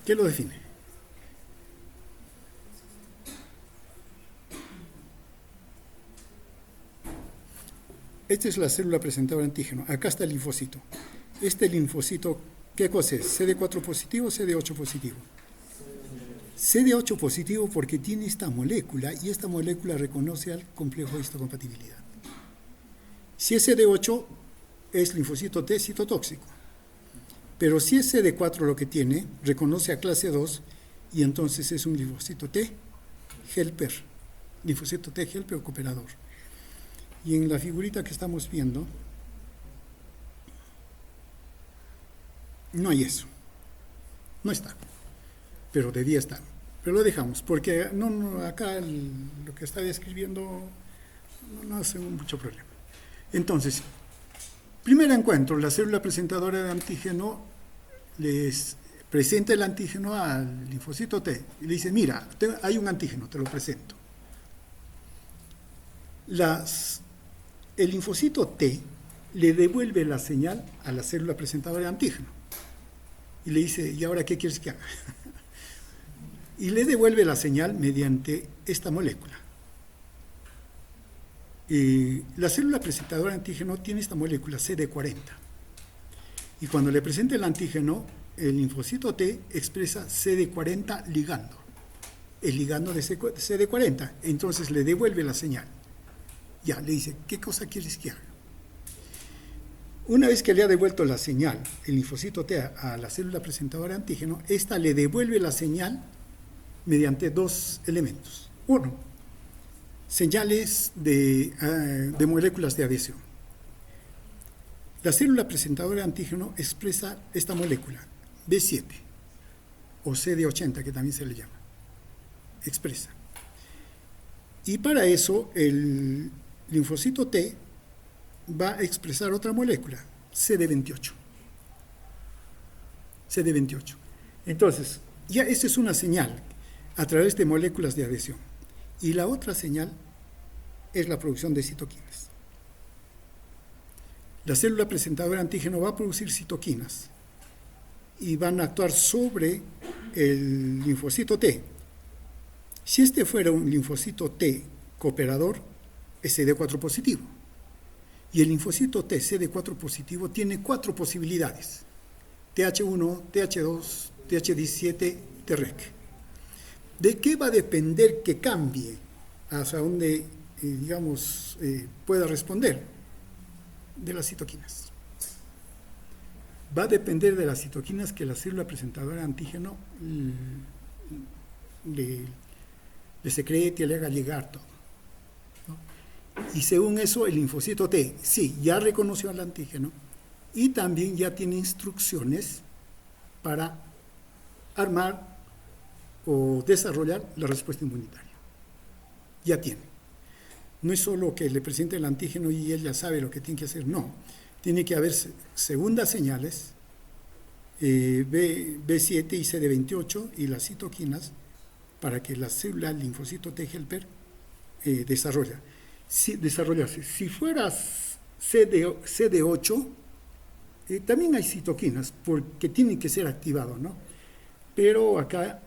¿Qué lo define? Esta es la célula presentadora de antígeno. Acá está el linfocito. Este linfocito, ¿qué cosa es? ¿CD4 positivo o CD8 positivo? CD8 positivo porque tiene esta molécula y esta molécula reconoce al complejo de histocompatibilidad. Si es CD8, es linfocito T citotóxico. Pero si es CD4 lo que tiene, reconoce a clase 2 y entonces es un linfocito T helper. Linfocito T helper o cooperador. Y en la figurita que estamos viendo, no hay eso. No está. Pero debía estar. Pero lo dejamos, porque acá lo que está describiendo no hace mucho problema. Entonces, primer encuentro, la célula presentadora de antígeno les presenta el antígeno al linfocito T y le dice, mira, hay un antígeno, te lo presento. El linfocito T le devuelve la señal a la célula presentadora de antígeno y le dice, ¿y ahora qué quieres que haga? Y le devuelve la señal mediante esta molécula. La célula presentadora de antígeno tiene esta molécula CD40 y cuando le presenta el antígeno, el linfocito T expresa CD40 ligando, el ligando de CD40, entonces le devuelve la señal. Ya, le dice, ¿qué cosa quieres que haga? Una vez que le ha devuelto la señal, el linfocito T a la célula presentadora de antígeno, esta le devuelve la señal mediante dos elementos. Uno, señales de moléculas de adhesión. La célula presentadora de antígeno expresa esta molécula, B7, o CD80, que también se le llama. Expresa. Y para eso, el linfocito T va a expresar otra molécula, CD28. CD28. Entonces, ya esa es una señal a través de moléculas de adhesión. Y la otra señal es la producción de citoquinas. La célula presentadora de antígeno va a producir citoquinas y van a actuar sobre el linfocito T. Si este fuera un linfocito T cooperador, es CD4 positivo. Y el linfocito T CD4 positivo tiene 4 posibilidades: TH1, TH2, TH17, TREC. ¿De qué va a depender que cambie hacia donde, pueda responder? De las citoquinas. Va a depender de las citoquinas que la célula presentadora de antígeno le secrete, le haga llegar todo, ¿no? Y según eso, el linfocito T, sí, ya reconoció al antígeno y también ya tiene instrucciones para armar o desarrollar la respuesta inmunitaria. Ya tiene. No es solo que le presente el antígeno y él ya sabe lo que tiene que hacer, no. Tiene que haber segundas señales, B7 y CD28 y las citoquinas para que la célula linfocito T helper desarrollase. Si fuera CD8, también hay citoquinas porque tienen que ser activados, ¿no? Pero acá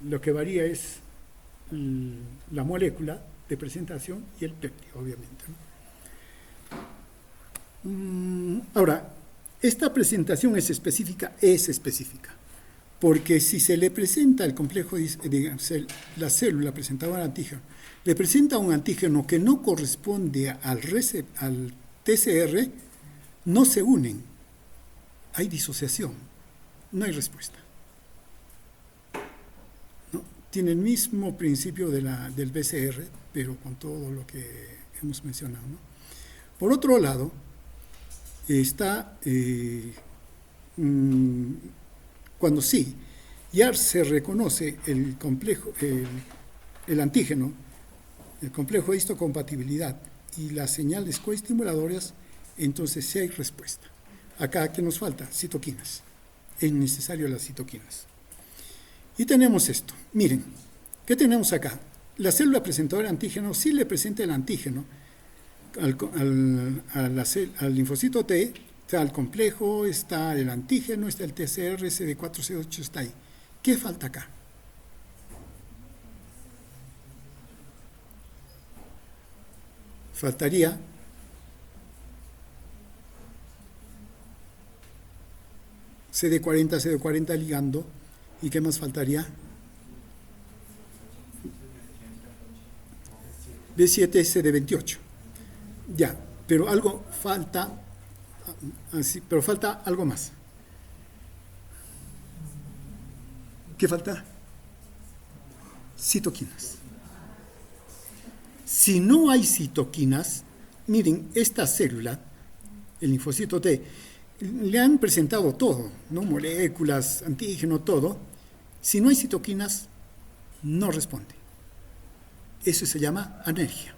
lo que varía es la molécula de presentación y el péptido, obviamente, ¿no? Ahora, esta presentación es específica, porque si se le presenta el complejo, la célula presentadora de antígeno, le presenta un antígeno que no corresponde al TCR, no se unen, hay disociación, no hay respuesta. ¿No? Tiene el mismo principio del BCR, pero con todo lo que hemos mencionado, ¿no? Por otro lado, está cuando sí, ya se reconoce el complejo, el antígeno, el complejo de histocompatibilidad y las señales coestimuladoras, entonces sí hay respuesta. Acá, ¿qué nos falta? Citoquinas. Es necesario las citoquinas. Y tenemos esto. Miren, ¿qué tenemos acá? La célula presentadora de antígeno sí le presenta el antígeno al linfocito T, Está el complejo, está el antígeno, está el TCR, CD4, CD8 está ahí. ¿Qué falta acá? Faltaría CD40, CD40 ligando. ¿Y qué más faltaría? B7, CD28. Ya, pero algo falta, pero falta algo más. ¿Qué falta? Citoquinas. Si no hay citoquinas, miren, esta célula, el linfocito T, le han presentado todo, ¿no? Moléculas, antígeno, todo. Si no hay citoquinas, no responde. Eso se llama anergia.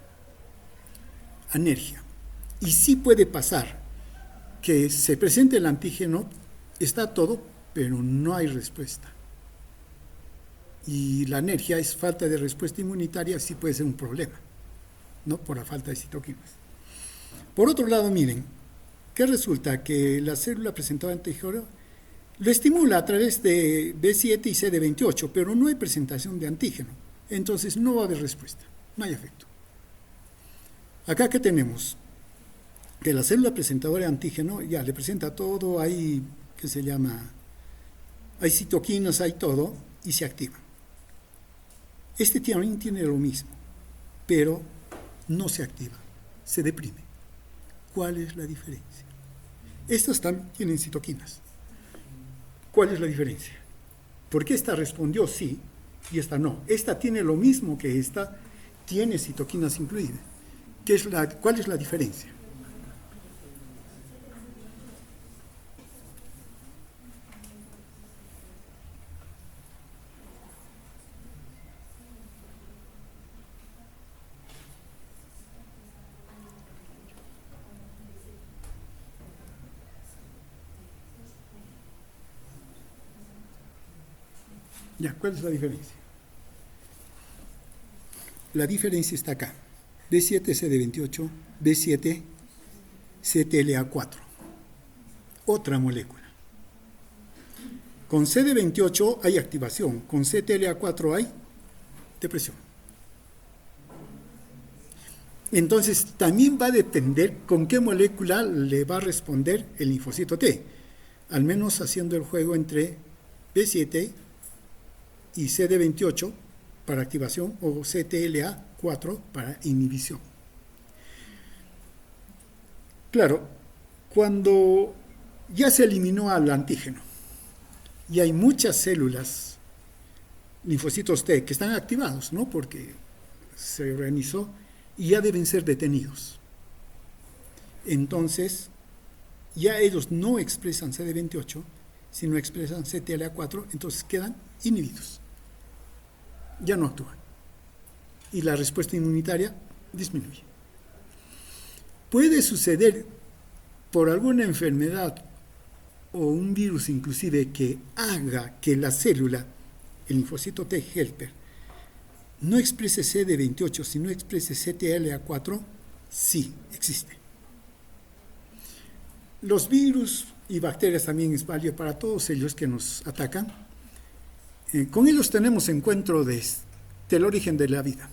Anergia. Y sí puede pasar que se presente el antígeno, está todo, pero no hay respuesta. Y la anergia es falta de respuesta inmunitaria, sí puede ser un problema, ¿no? Por la falta de citoquinas. Por otro lado, miren, que resulta que la célula presentada antígeno lo estimula a través de B7 y CD28, pero no hay presentación de antígeno. Entonces no va a haber respuesta, no hay efecto. Acá que tenemos que la célula presentadora de antígeno ya le presenta todo, hay, ¿qué se llama? Hay citoquinas, hay todo, y se activa. Este también tiene lo mismo, pero no se activa, se deprime. ¿Cuál es la diferencia? Estas también tienen citoquinas. ¿Cuál es la diferencia? ¿Por qué esta respondió sí y esta no? Esta tiene lo mismo que esta, tiene citoquinas incluidas. ¿Cuál es la diferencia? Ya, ¿cuál es la diferencia? La diferencia está acá. B7CD28, B7 CTLA4. Otra molécula. Con CD28 hay activación, con CTLA4 hay depresión. Entonces, también va a depender con qué molécula le va a responder el linfocito T, al menos haciendo el juego entre B7 y CD28 para activación o CTLA4 para inhibición. Claro, cuando ya se eliminó al antígeno y hay muchas células, linfocitos T, que están activados, ¿no? Porque se organizó y ya deben ser detenidos. Entonces, ya ellos no expresan CD28, sino expresan CTLA4, entonces quedan inhibidos. Ya no actúan. Y la respuesta inmunitaria disminuye. Puede suceder por alguna enfermedad o un virus inclusive que haga que la célula, el linfocito T helper, no exprese CD28, sino exprese CTLA4, sí, existe. Los virus y bacterias también es válido para todos ellos que nos atacan. Con ellos tenemos encuentro del origen de la vida.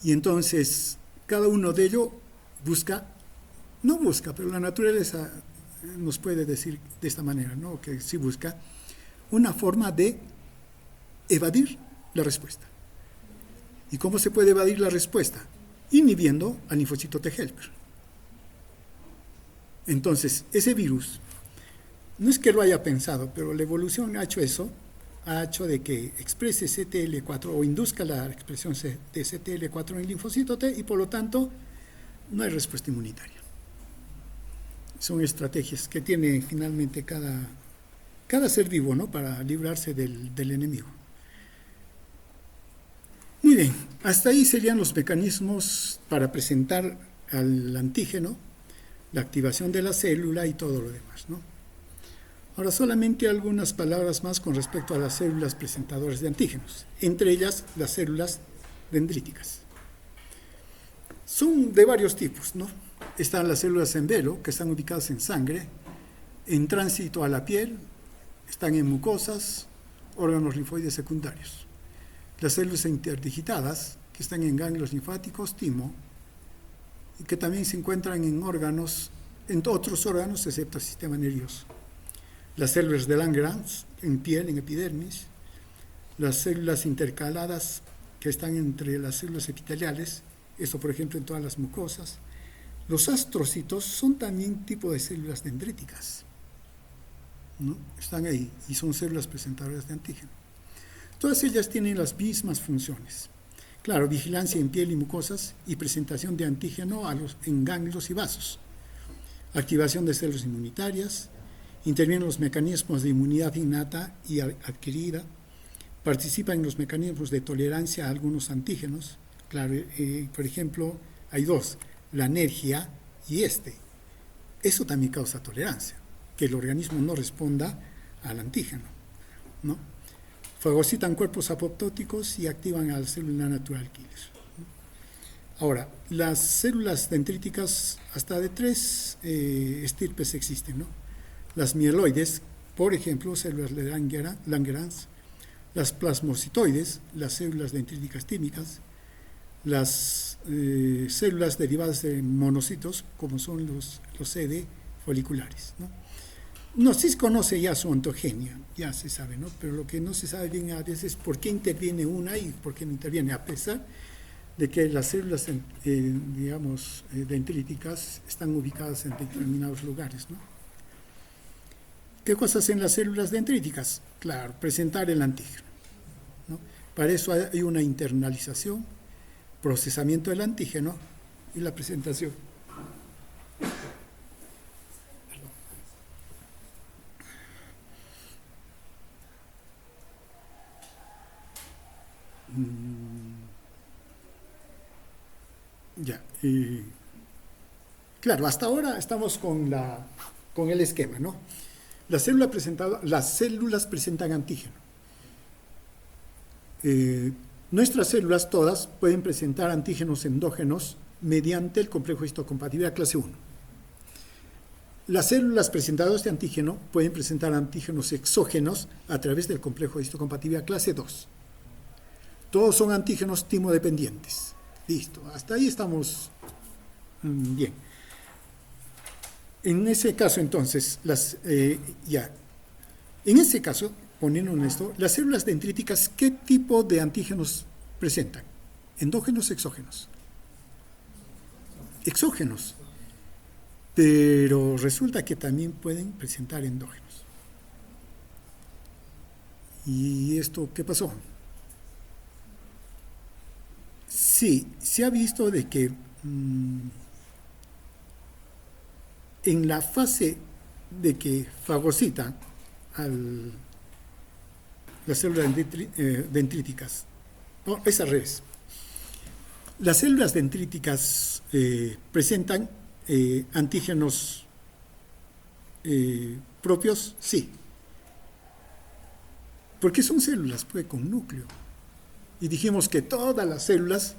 Y entonces, cada uno de ellos no busca, pero la naturaleza nos puede decir de esta manera, ¿no? Que sí busca una forma de evadir la respuesta. ¿Y cómo se puede evadir la respuesta? Inhibiendo al linfocito T helper. Entonces, ese virus, no es que lo haya pensado, pero la evolución ha hecho eso, ha hecho de que exprese CTL4 o induzca la expresión de CTL4 en el linfocito T y por lo tanto no hay respuesta inmunitaria. Son estrategias que tiene finalmente cada ser vivo, ¿no? Para librarse del enemigo. Muy bien, hasta ahí serían los mecanismos para presentar al antígeno, la activación de la célula y todo lo demás, ¿no? Ahora solamente algunas palabras más con respecto a las células presentadoras de antígenos, entre ellas las células dendríticas. Son de varios tipos, ¿no? están las células en velo, que están ubicadas en sangre, en tránsito a la piel, están en mucosas, órganos linfoides secundarios. Las células interdigitadas, que están en ganglios linfáticos, timo, y que también se encuentran en órganos, en otros órganos, excepto el sistema nervioso. Las células de Langerhans, en piel, en epidermis, las células intercaladas, que están entre las células epiteliales, esto por ejemplo en todas las mucosas. Los astrocitos son también tipo de células dendríticas, ¿no? Están ahí y son células presentadoras de antígeno. Todas ellas tienen las mismas funciones. Claro, vigilancia en piel y mucosas y presentación de antígeno en ganglios y vasos. Activación de células inmunitarias, intervienen los mecanismos de inmunidad innata y adquirida, participa en los mecanismos de tolerancia a algunos antígenos. Claro, por ejemplo, hay dos, la alergia y Eso también causa tolerancia, que el organismo no responda al antígeno, ¿no? Fagocitan cuerpos apoptóticos y activan a la célula natural killer. Ahora, las células dendríticas, hasta de 3 estirpes existen, ¿no? Las mieloides, por ejemplo, células de Langerhans, las plasmocitoides, las células dendríticas tímicas, las células derivadas de monocitos, como son los CD foliculares, ¿no? No, sí se conoce ya su ontogenia, ya se sabe, ¿no? Pero lo que no se sabe bien a veces es por qué interviene una y por qué no interviene, a pesar de que las células, dendríticas están ubicadas en determinados lugares, ¿no? ¿Qué cosas hacen las células dendríticas? Claro, presentar el antígeno, ¿no? Para eso hay una internalización, procesamiento del antígeno y la presentación. Ya, claro, hasta ahora estamos con el esquema, ¿no? Las células presentan antígeno. Nuestras células todas pueden presentar antígenos endógenos mediante el complejo histocompatibilidad clase 1. Las células presentadoras de antígeno pueden presentar antígenos exógenos a través del complejo histocompatibilidad clase 2. Todos son antígenos timodependientes. Listo, hasta ahí estamos bien. En ese caso, entonces, en ese caso, poniendo en esto, las células dendríticas, ¿qué tipo de antígenos presentan? ¿Endógenos o exógenos? Exógenos. Pero resulta que también pueden presentar endógenos. ¿Y esto qué pasó? Sí, se ha visto de que en la fase de que fagocita las células dendríticas, no, es al revés. Las células dendríticas presentan antígenos propios, sí. Porque son células pues, con núcleo. Y dijimos que todas las células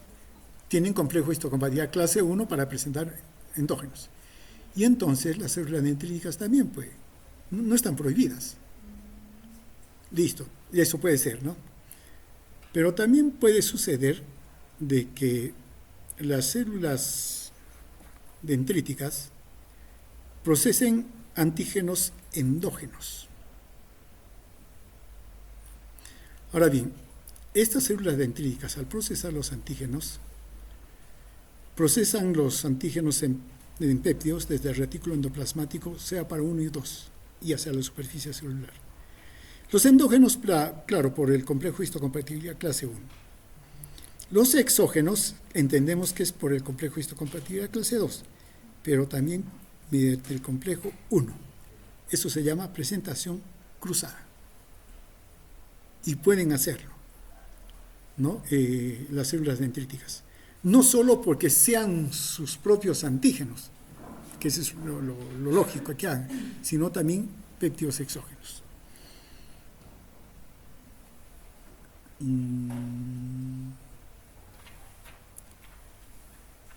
tienen complejo histocompatibilidad clase 1 para presentar endógenos. Y entonces las células dendríticas también pueden, no están prohibidas. Listo, y eso puede ser, ¿no? Pero también puede suceder de que las células dendríticas procesen antígenos endógenos. Ahora bien, estas células dendríticas, al procesar los antígenos, procesan los antígenos en péptidos desde el retículo endoplasmático, sea para 1 y 2, y hacia la superficie celular. Los endógenos, claro, por el complejo histocompatibilidad clase 1. Los exógenos, entendemos que es por el complejo histocompatibilidad clase 2, pero también mediante el complejo 1. Eso se llama presentación cruzada. Y pueden hacerlo, ¿no? Las células dendríticas. No solo porque sean sus propios antígenos, que eso es lo lógico que hagan, sino también péptidos exógenos.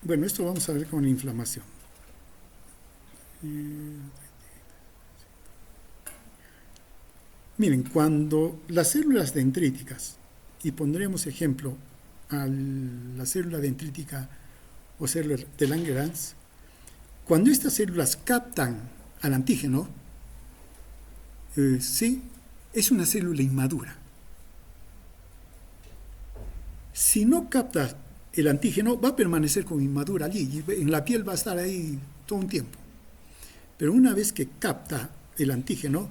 Bueno, esto vamos a ver con la inflamación. Miren, cuando las células dendríticas, y pondremos ejemplo a la célula dendrítica o célula de Langerhans, cuando estas células captan al antígeno, sí, es una célula inmadura. Si no capta el antígeno, va a permanecer como inmadura allí, y en la piel va a estar ahí todo un tiempo. Pero una vez que capta el antígeno,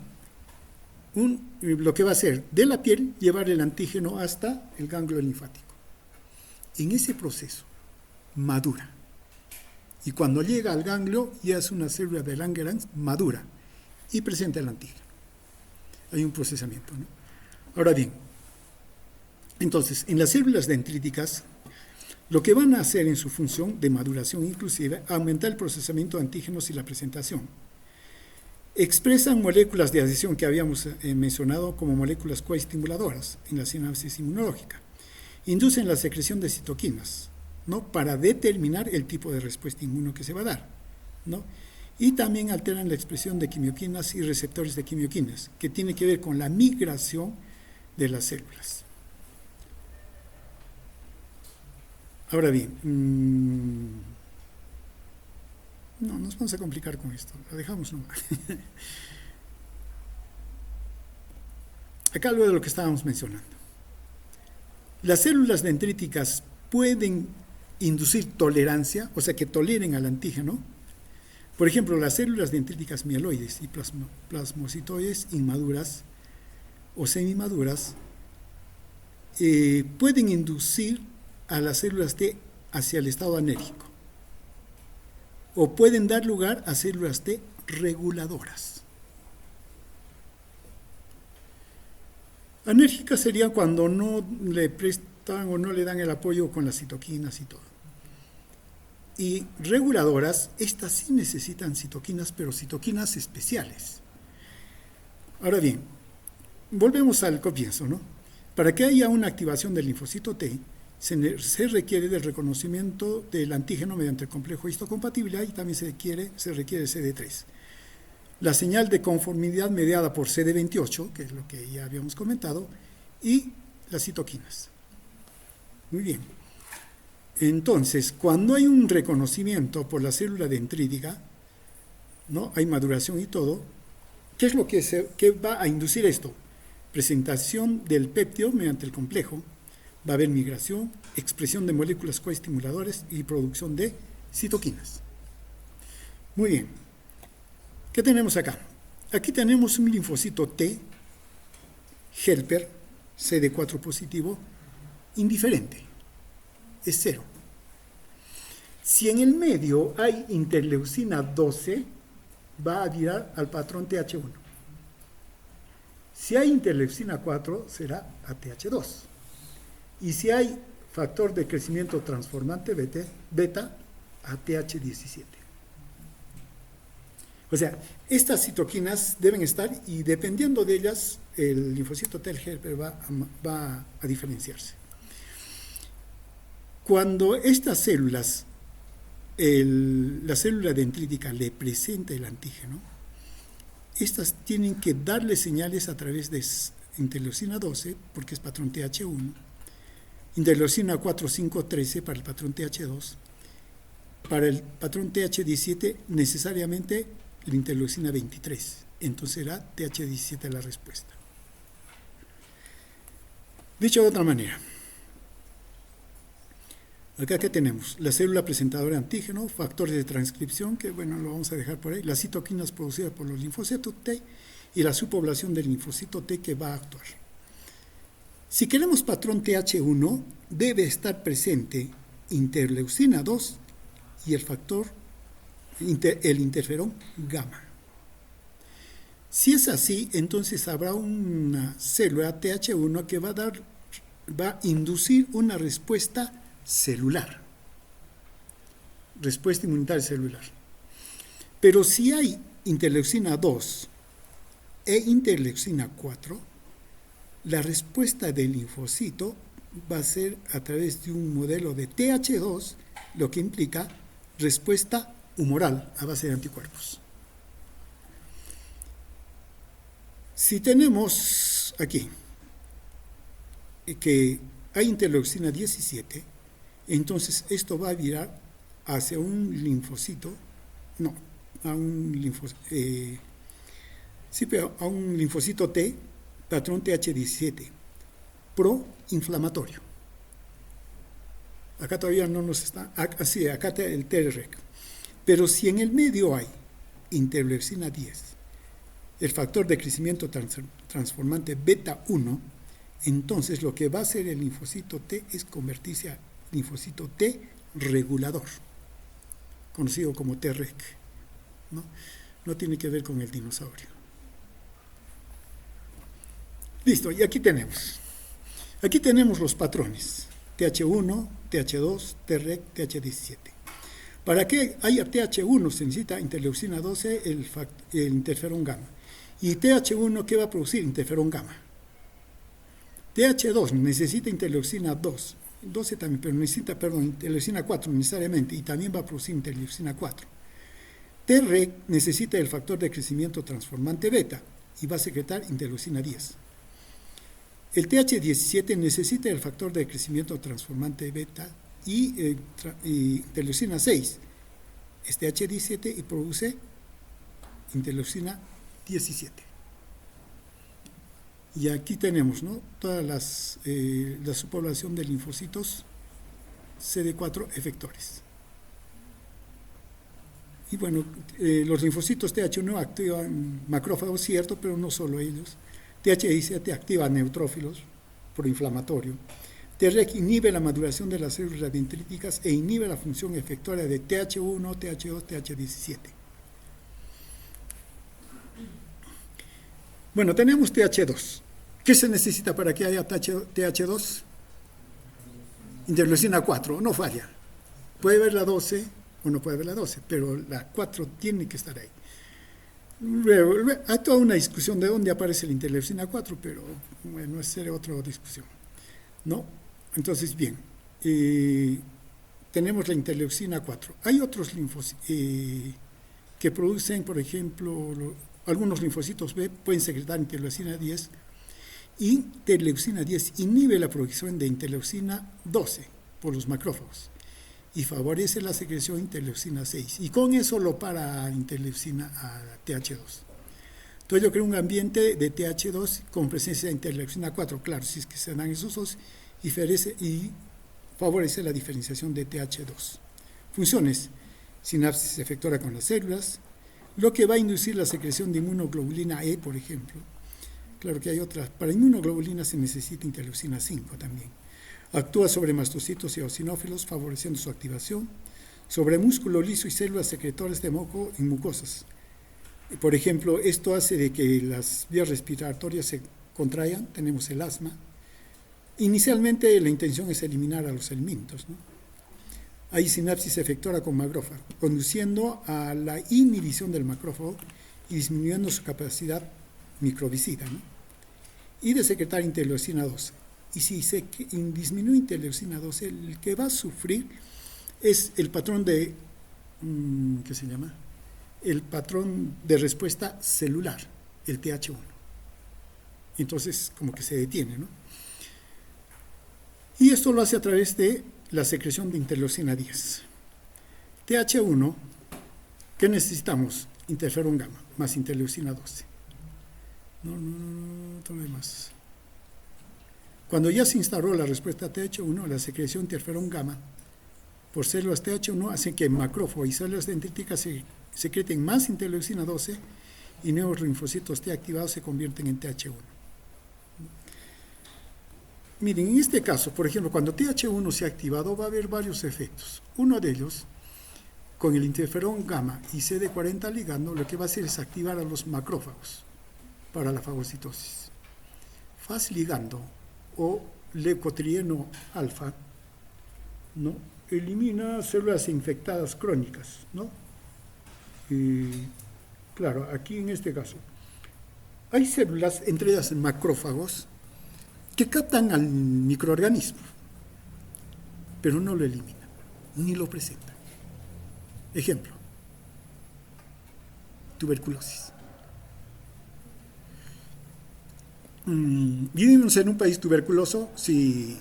lo que va a hacer de la piel, llevar el antígeno hasta el ganglio linfático. En ese proceso, madura. Y cuando llega al ganglio, ya es una célula de Langerhans madura y presenta el antígeno. Hay un procesamiento, ¿no? Ahora bien, entonces, en las células dendríticas, lo que van a hacer en su función de maduración inclusive, aumentar el procesamiento de antígenos y la presentación. Expresan moléculas de adhesión que habíamos mencionado como moléculas coestimuladoras en la sinapsis inmunológica. Inducen la secreción de citoquinas, ¿no? Para determinar el tipo de respuesta inmuno que se va a dar, ¿no? Y también alteran la expresión de quimioquinas y receptores de quimioquinas, que tiene que ver con la migración de las células. Ahora bien, no nos vamos a complicar con esto, lo dejamos nomás. Acá luego de lo que estábamos mencionando. Las células dendríticas pueden inducir tolerancia, o sea que toleren al antígeno. Por ejemplo, las células dendríticas mieloides y plasmocitoides inmaduras o semimaduras pueden inducir a las células T hacia el estado anérgico, o pueden dar lugar a células T reguladoras. Anérgicas serían cuando no le prestan o no le dan el apoyo con las citoquinas y todo. Y reguladoras, estas sí necesitan citoquinas, pero citoquinas especiales. Ahora bien, volvemos al comienzo, ¿no? Para que haya una activación del linfocito T, se requiere del reconocimiento del antígeno mediante el complejo histocompatibilidad y también se requiere CD3. La señal de conformidad mediada por CD28, que es lo que ya habíamos comentado, y las citoquinas. Muy bien. Entonces, cuando hay un reconocimiento por la célula dendrítica, ¿no? Hay maduración y todo, ¿qué es lo que va a inducir esto? Presentación del péptido mediante el complejo. Va a haber migración, expresión de moléculas coestimuladores y producción de citoquinas. Muy bien. ¿Qué tenemos acá? Aquí tenemos un linfocito T, helper, CD4 positivo, indiferente. Es 0. Si en el medio hay interleucina 12, va a virar al patrón TH1. Si hay interleucina 4, será a TH2. Y si hay factor de crecimiento transformante beta, a TH17. O sea, estas citoquinas deben estar y dependiendo de ellas, el linfocito T helper va a diferenciarse. Cuando estas células, la célula dendrítica le presenta el antígeno, estas tienen que darle señales a través de interleucina 12, porque es patrón TH1, interleucina 4, 5, 13 para el patrón TH2, para el patrón TH17 necesariamente la interleucina 23, entonces será TH17 la respuesta. Dicho de otra manera, acá que tenemos la célula presentadora de antígeno, factores de transcripción, que bueno, lo vamos a dejar por ahí, las citoquinas producidas por los linfocitos T y la subpoblación del linfocito T que va a actuar. Si queremos patrón TH1, debe estar presente interleucina 2 y el factor, el interferón gamma. Si es así, entonces habrá una célula TH1 que va a inducir una respuesta celular, respuesta inmunitaria celular. Pero si hay interleucina 2 e interleucina 4, la respuesta del linfocito va a ser a través de un modelo de TH2, lo que implica respuesta humoral a base de anticuerpos. Si tenemos aquí que hay interleucina 17, entonces esto va a virar hacia un linfocito, no, a un linfocito, sí, pero a un linfocito T, patrón TH17, proinflamatorio. Acá todavía no nos está, sí, acá está el TREC. Pero si en el medio hay interleucina 10, el factor de crecimiento transformante beta 1, entonces lo que va a hacer el linfocito T es convertirse a linfocito T regulador, conocido como TREC. No tiene que ver con el dinosaurio. Listo, y aquí tenemos los patrones, TH1, TH2, TREC, TH17. Para que haya TH1 se necesita interleucina 12, el interferón gamma. ¿Y TH1 qué va a producir? Interferón gamma. TH2 necesita interleucina 12 también, pero necesita, interleucina 4 necesariamente, y también va a producir interleucina 4. TREC necesita el factor de crecimiento transformante beta y va a secretar interleucina 10. El TH17 necesita el factor de crecimiento transformante beta y interleucina 6. Es TH17 y produce interleucina 17. Y aquí tenemos, ¿no?, toda la subpoblación de linfocitos CD4 efectores. Y bueno, los linfocitos TH1 activan macrófagos, cierto, pero no solo ellos. TH17 activa neutrófilos proinflamatorio. TREC inhibe la maduración de las células dendríticas e inhibe la función efectoria de TH1, TH2, TH17. Bueno, tenemos TH2. ¿Qué se necesita para que haya TH2? Interleucina 4, no falla. Puede haber la 12 o no puede haber la 12, pero la 4 tiene que estar ahí. Luego, hay toda una discusión de dónde aparece la interleucina 4, pero bueno, esa será otra discusión, ¿no? Entonces, bien, tenemos la interleucina 4. Hay otros linfocitos que producen, por ejemplo, algunos linfocitos B pueden secretar interleucina 10. Interleucina 10 inhibe la producción de interleucina 12 por los macrófagos y favorece la secreción de interleucina 6. Y con eso lo para interleucina a TH2. Entonces yo creo un ambiente de TH2 con presencia de interleucina 4, claro, si es que se dan esos dos, y favorece la diferenciación de TH2. Funciones: sinapsis efectora con las células, lo que va a inducir la secreción de inmunoglobulina E, por ejemplo. Claro que hay otras. Para inmunoglobulina se necesita interleucina 5 también. Actúa sobre mastocitos y eosinófilos, favoreciendo su activación. Sobre músculo liso y células secretoras de moco en mucosas. Por ejemplo, esto hace de que las vías respiratorias se contraigan. Tenemos el asma. Inicialmente la intención es eliminar a los helmintos, ¿no? Hay sinapsis efectora con macrófago, conduciendo a la inhibición del macrófago y disminuyendo su capacidad microbicida, ¿no?, y de secretar interleucina 12. Y si se disminuye interleucina 12, el que va a sufrir es el patrón de, ¿qué se llama?, el patrón de respuesta celular, el TH1. Entonces, como que se detiene, ¿no? Y esto lo hace a través de la secreción de interleucina 10. TH1, ¿qué necesitamos? Interferón gamma, más interleucina 12. No, todo lo demás. Cuando ya se instauró la respuesta TH1, la secreción de interferón gamma por células TH1 hace que macrófago y células dendríticas se secreten más interleucina 12 y nuevos linfocitos T activados se convierten en TH1. Miren, en este caso, por ejemplo, cuando TH1 se ha activado va a haber varios efectos. Uno de ellos, con el interferón gamma y CD40 ligando, lo que va a hacer es activar a los macrófagos para la fagocitosis. Fas ligando o leucotrieno alfa, ¿no?, elimina células infectadas crónicas, ¿no? Y claro, aquí en este caso hay células, entre ellas macrófagos, que captan al microorganismo, pero no lo eliminan, ni lo presentan. Ejemplo, tuberculosis. vivimos en un país tuberculoso, sí,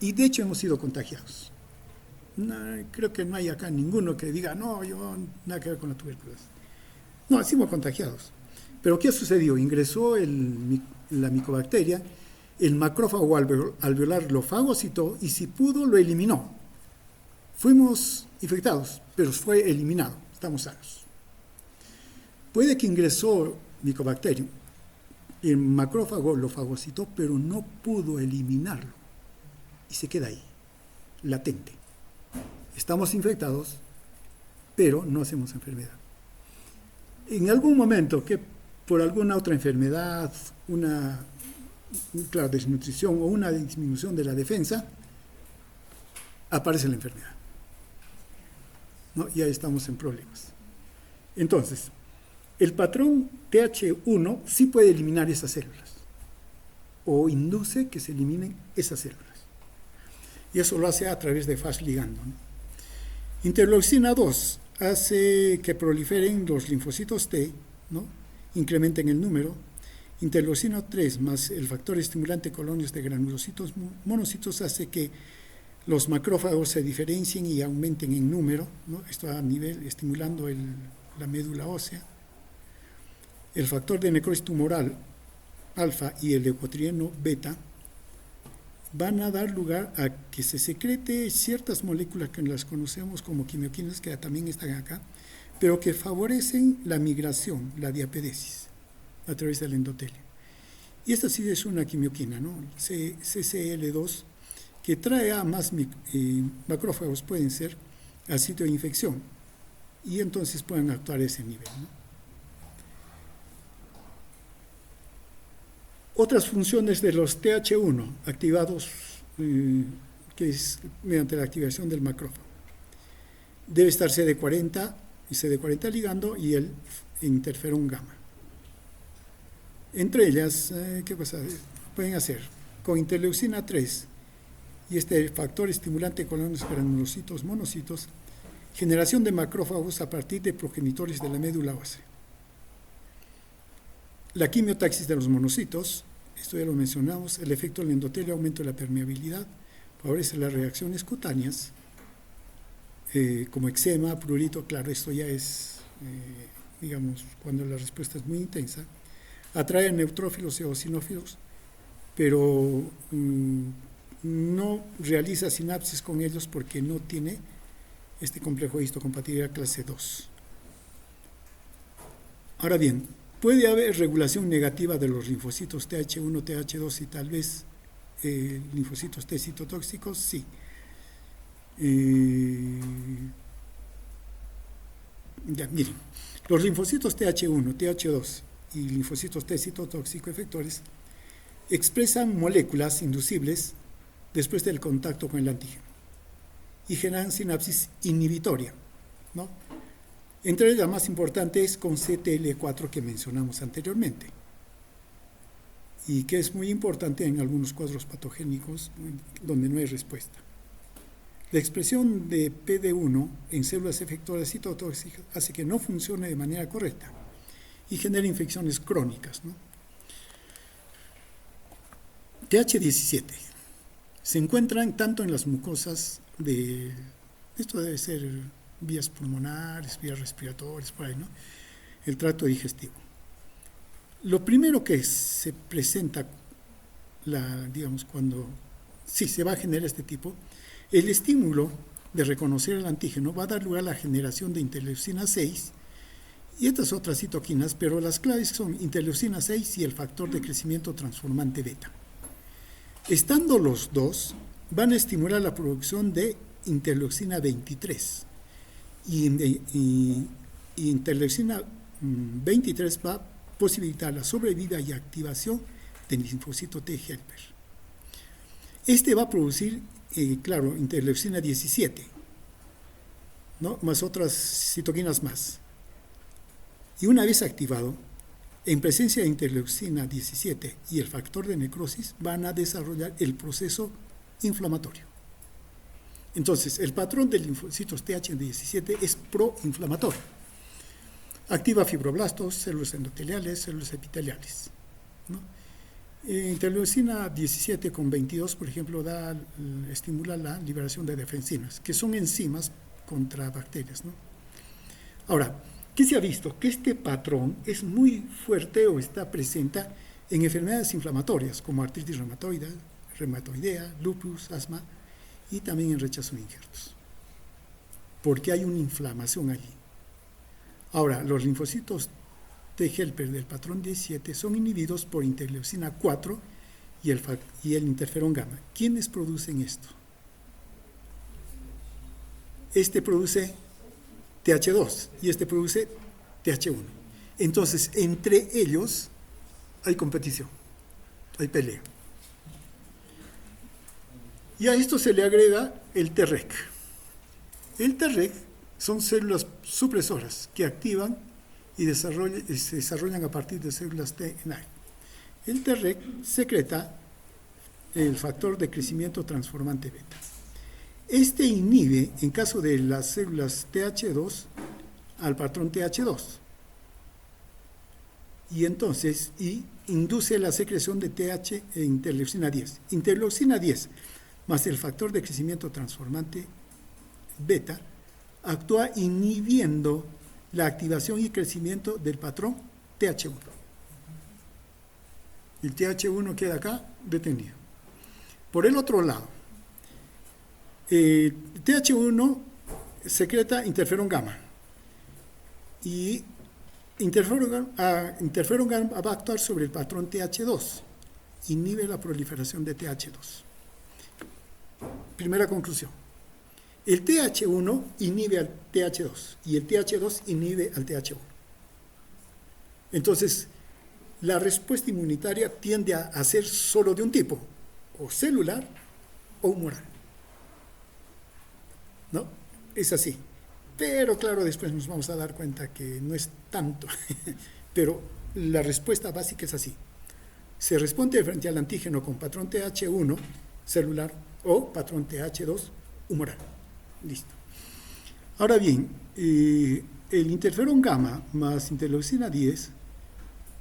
y de hecho hemos sido contagiados. No, creo que no hay acá ninguno que diga, no, yo nada que ver con la tuberculosis. No, hemos contagiados. Pero ¿qué sucedió? Ingresó la micobacteria, el macrófago alveolar lo fagocitó y si pudo lo eliminó. Fuimos infectados, pero fue eliminado, estamos sanos. Puede que ingresó Mycobacterium, el macrófago lo fagocitó, pero no pudo eliminarlo y se queda ahí, latente. Estamos infectados, pero no hacemos enfermedad. En algún momento que por alguna otra enfermedad, una desnutrición o una disminución de la defensa, aparece la enfermedad, ¿no? Y ahí estamos en problemas. Entonces, el patrón TH1 sí puede eliminar esas células o induce que se eliminen esas células. Y eso lo hace a través de Fas ligando, ¿no? Interleucina 2 hace que proliferen los linfocitos T, ¿no? Incrementen el número. Interleucina 3 más el factor estimulante colonias de granulocitos monocitos hace que los macrófagos se diferencien y aumenten en número, ¿no? Esto a nivel estimulando la médula ósea. El factor de necrosis tumoral alfa y el leucotrieno beta van a dar lugar a que se secrete ciertas moléculas que las conocemos como quimioquinas, que también están acá, pero que favorecen la migración, la diapedesis, a través del endotelio. Y esta sí es una quimioquina, ¿no? CCL2, que trae a más macrófagos, pueden ser, al sitio de infección, y entonces pueden actuar a ese nivel, ¿no? Otras funciones de los TH1 activados, que es mediante la activación del macrófago. Debe estar CD40 y CD40 ligando y el interferón gamma. Entre ellas, ¿qué pasa? Pueden hacer con interleucina 3 y este factor estimulante con los granulocitos monocitos, generación de macrófagos a partir de progenitores de la médula ósea. La quimiotaxis de los monocitos, esto ya lo mencionamos, el efecto del endotelio, aumento de la permeabilidad, favorece las reacciones cutáneas, como eczema, prurito, claro, esto ya es, digamos, cuando la respuesta es muy intensa, atrae a neutrófilos y eosinófilos, pero no realiza sinapsis con ellos porque no tiene este complejo de histocompatibilidad clase 2. Ahora bien, puede haber regulación negativa de los linfocitos TH1, TH2 y tal vez linfocitos T citotóxicos, sí. Ya, miren, los linfocitos TH1, TH2 y linfocitos T citotóxico efectores expresan moléculas inducibles después del contacto con el antígeno y generan sinapsis inhibitoria, ¿no? Entre ellas la más importante es con CTL4 que mencionamos anteriormente y que es muy importante en algunos cuadros patogénicos donde no hay respuesta. La expresión de PD1 en células efectoras citotóxicas hace que no funcione de manera correcta y genera infecciones crónicas, ¿no? TH17 se encuentran tanto en las mucosas esto debe ser vías pulmonares, vías respiratorias, por ahí, ¿no? El tracto digestivo. Lo primero que se presenta, digamos, cuando sí se va a generar este tipo, el estímulo de reconocer el antígeno va a dar lugar a la generación de interleucina 6 y estas otras citoquinas, pero las claves son interleucina 6 y el factor de crecimiento transformante beta. Estando los dos, van a estimular la producción de interleucina 23 y interleucina 23 va a posibilitar la sobrevida y activación del linfocito T helper. Este va a producir, claro, interleucina 17, ¿no? Más otras citoquinas más. Y una vez activado, en presencia de interleucina 17 y el factor de necrosis, van a desarrollar el proceso inflamatorio. Entonces, el patrón de linfocitos TH17 es proinflamatorio. Activa fibroblastos, células endoteliales, células epiteliales, ¿no? Interleucina 17 con 22, por ejemplo, estimula la liberación de defensinas, que son enzimas contra bacterias, ¿no? Ahora, ¿qué se ha visto? Que este patrón es muy fuerte o está presente en enfermedades inflamatorias, como artritis reumatoidea, lupus, asma, y también en rechazo de injertos, porque hay una inflamación allí. Ahora, los linfocitos T helper del patrón 17 son inhibidos por interleucina 4 y el interferón gamma. ¿Quiénes producen esto? Este produce TH2 y este produce TH1. Entonces, entre ellos hay competición, hay pelea. Y a esto se le agrega el Treg. El Treg son células supresoras que activan y se desarrollan a partir de células T en A. El Treg secreta el factor de crecimiento transformante beta. Este inhibe, en caso de las células TH2, al patrón TH2. Y entonces, induce la secreción de TH e interleucina 10. Interleucina 10 más el factor de crecimiento transformante beta actúa inhibiendo la activación y crecimiento del patrón TH1. El TH1 queda acá detenido. Por el otro lado, TH1 secreta interferón gamma y interferón gamma va a actuar sobre el patrón TH2, inhibe la proliferación de TH2. Primera conclusión. El TH1 inhibe al TH2 y el TH2 inhibe al TH1. Entonces, la respuesta inmunitaria tiende a ser solo de un tipo, o celular o humoral. ¿No? Es así. Pero claro, después nos vamos a dar cuenta que no es tanto. Pero la respuesta básica es así. Se responde frente al antígeno con patrón TH1 celular o patrón TH2 humoral. Listo. Ahora bien, el interferón gamma más interleucina 10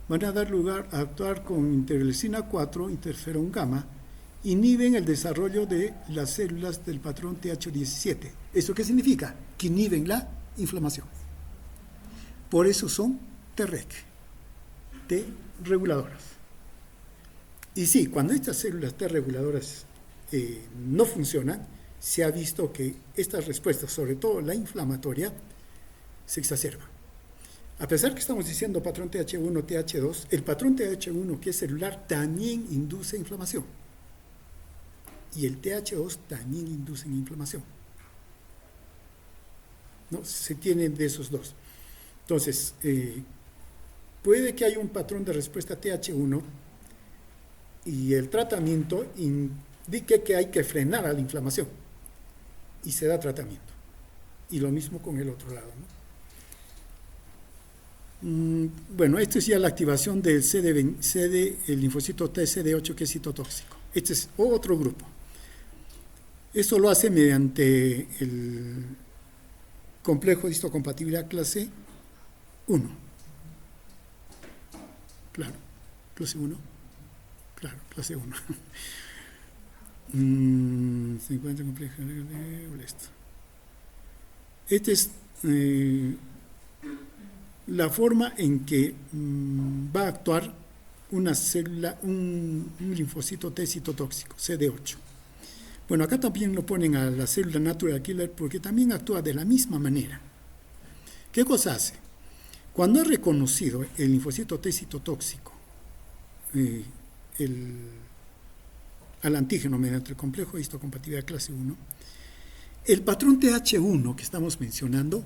van a dar lugar a actuar con interleucina 4, interferón gamma, inhiben el desarrollo de las células del patrón TH17. ¿Esto qué significa? Que inhiben la inflamación. Por eso son Treg, T reguladoras. Y sí, cuando estas células T reguladoras no funcionan, se ha visto que estas respuestas, sobre todo la inflamatoria, se exacerba. A pesar que estamos diciendo patrón TH1, TH2, el patrón TH1, que es celular, también induce inflamación. Y el TH2 también induce inflamación. ¿No? Se tienen de esos dos. Entonces, puede que haya un patrón de respuesta TH1 y el tratamiento indique que hay que frenar a la inflamación. Y se da tratamiento. Y lo mismo con el otro lado, ¿no? Bueno, esto es ya la activación del el linfocito T CD8, que es citotóxico. Este es otro grupo. Esto lo hace mediante el complejo de histocompatibilidad clase 1. Claro, clase 1. Claro, clase 1. Se encuentra complejo de esto. Esta es la forma en que va a actuar una célula, un linfocito T citotóxico, CD8. Bueno, acá también lo ponen a la célula natural killer porque también actúa de la misma manera. ¿Qué cosa hace? Cuando ha reconocido el linfocito T citotóxico al antígeno mediante el complejo de histocompatibilidad clase 1, el patrón TH1 que estamos mencionando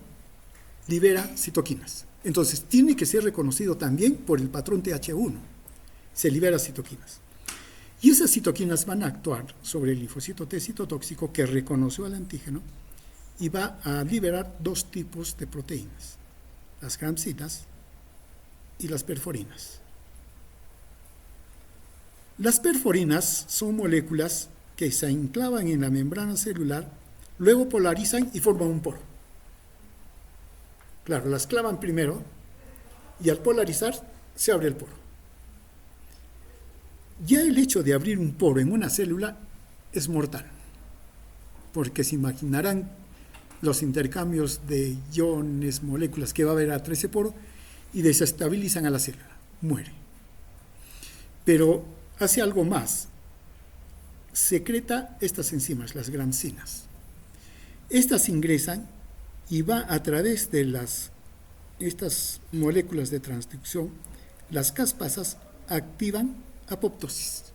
libera citoquinas. Entonces, tiene que ser reconocido también por el patrón TH1. Se libera citoquinas. Y esas citoquinas van a actuar sobre el linfocito T citotóxico que reconoció al antígeno y va a liberar dos tipos de proteínas, las gramsinas y las perforinas. Las perforinas son moléculas que se enclavan en la membrana celular, luego polarizan y forman un poro. Claro, las clavan primero y al polarizar se abre el poro. Ya el hecho de abrir un poro en una célula es mortal, porque se imaginarán los intercambios de iones, moléculas que va a haber a ese poro y desestabilizan a la célula, muere. Pero hace algo más, secreta estas enzimas, las gramsinas. Estas ingresan y va a través de estas moléculas de transducción, las caspasas activan apoptosis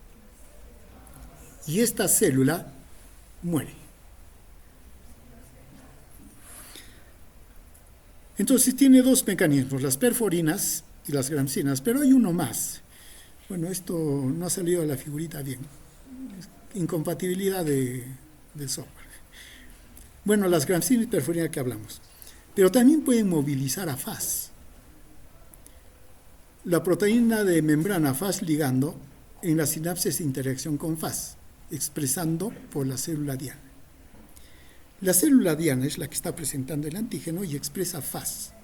y esta célula muere. Entonces tiene dos mecanismos, las perforinas y las gramsinas, pero hay uno más. Bueno, esto no ha salido de la figurita bien. Incompatibilidad del software. Bueno, las gramsinas y perforinas que hablamos. Pero también pueden movilizar a Fas. La proteína de membrana Fas ligando en la sinapsis de interacción con Fas, expresando por la célula diana. La célula diana es la que está presentando el antígeno y expresa Fas.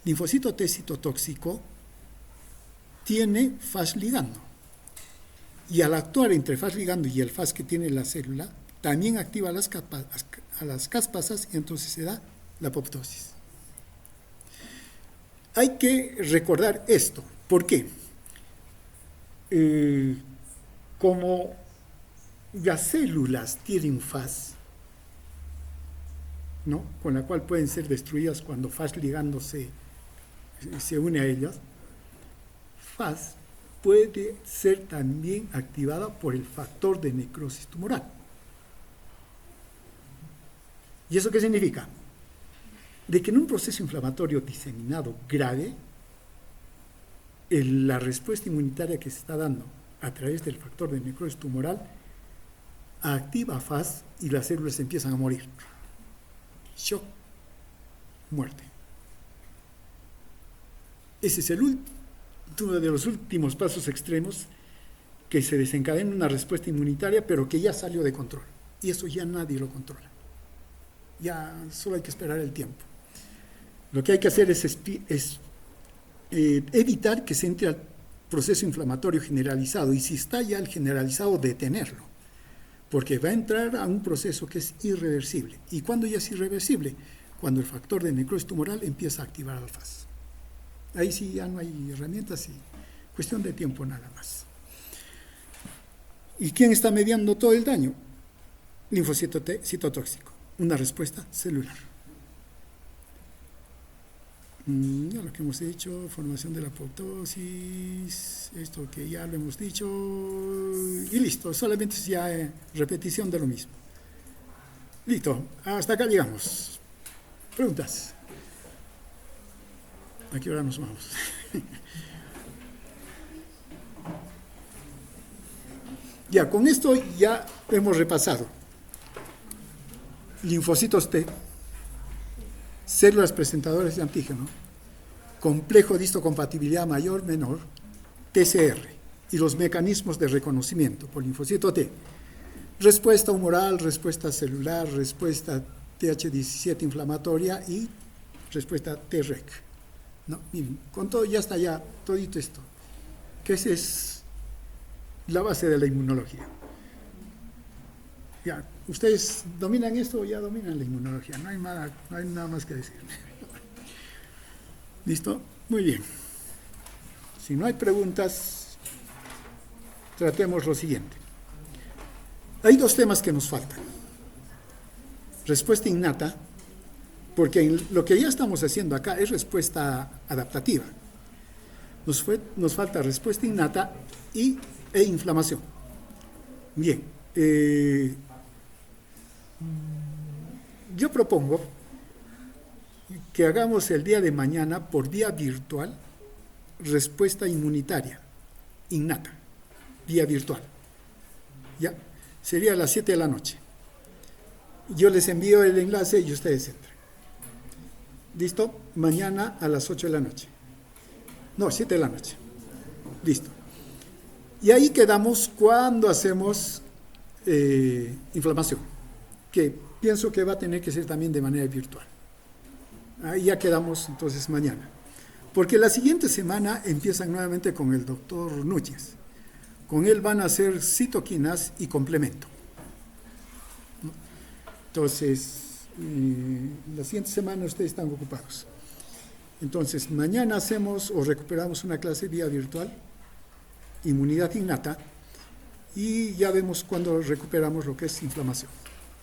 Linfocito T citotóxico tiene Fas ligando. Y al actuar entre Fas ligando y el Fas que tiene la célula, también activa a las caspasas y entonces se da la apoptosis. Hay que recordar esto. ¿Por qué? Como las células tienen Fas, ¿no?, con la cual pueden ser destruidas cuando Fas ligando se une a ellas, Fas puede ser también activada por el factor de necrosis tumoral. ¿Y eso qué significa? De que en un proceso inflamatorio diseminado grave, la respuesta inmunitaria que se está dando a través del factor de necrosis tumoral activa Fas y las células empiezan a morir. Shock, muerte. Ese es uno de los últimos pasos extremos que se desencadena una respuesta inmunitaria, pero que ya salió de control. Y eso ya nadie lo controla. Ya solo hay que esperar el tiempo. Lo que hay que hacer es evitar que se entre al proceso inflamatorio generalizado, y si está ya el generalizado, detenerlo, porque va a entrar a un proceso que es irreversible. ¿Y cuándo ya es irreversible? Cuando el factor de necrosis tumoral empieza a activar al Fas. Ahí sí ya no hay herramientas y cuestión de tiempo nada más. ¿Y quién está mediando todo el daño? Linfocito T citotóxico, una respuesta celular. Ya lo que hemos dicho, formación de la apoptosis, esto que ya lo hemos dicho, y listo, solamente es ya repetición de lo mismo. Listo, hasta acá llegamos. ¿Preguntas? ¿A qué hora nos vamos? Ya, con esto ya hemos repasado. Linfocitos T, células presentadoras de antígeno, complejo de histocompatibilidad mayor, menor, TCR, y los mecanismos de reconocimiento por linfocito T. Respuesta humoral, respuesta celular, respuesta TH17 inflamatoria y respuesta Treg. No, miren, con todo ya está ya todito esto, que esa es la base de la inmunología. Ya, ustedes dominan esto, ya dominan la inmunología, no hay nada más que decir. ¿Listo? Muy bien. Si no hay preguntas, tratemos lo siguiente. Hay dos temas que nos faltan. Respuesta innata, porque lo que ya estamos haciendo acá es respuesta adaptativa. Nos falta respuesta innata e inflamación. Bien, yo propongo que hagamos el día de mañana por vía virtual respuesta inmunitaria innata, vía virtual. ¿Ya? Sería a las 7 de la noche. Yo les envío el enlace y ustedes entran. ¿Listo? Mañana a las 8 de la noche. No, 7 de la noche. Listo. Y ahí quedamos cuando hacemos inflamación, que pienso que va a tener que ser también de manera virtual. Ahí ya quedamos entonces mañana. Porque la siguiente semana empiezan nuevamente con el doctor Núñez. Con él van a hacer citoquinas y complemento. Entonces, la siguiente semana ustedes están ocupados. Entonces, mañana hacemos o recuperamos una clase vía virtual, inmunidad innata, y ya vemos cuando recuperamos lo que es inflamación.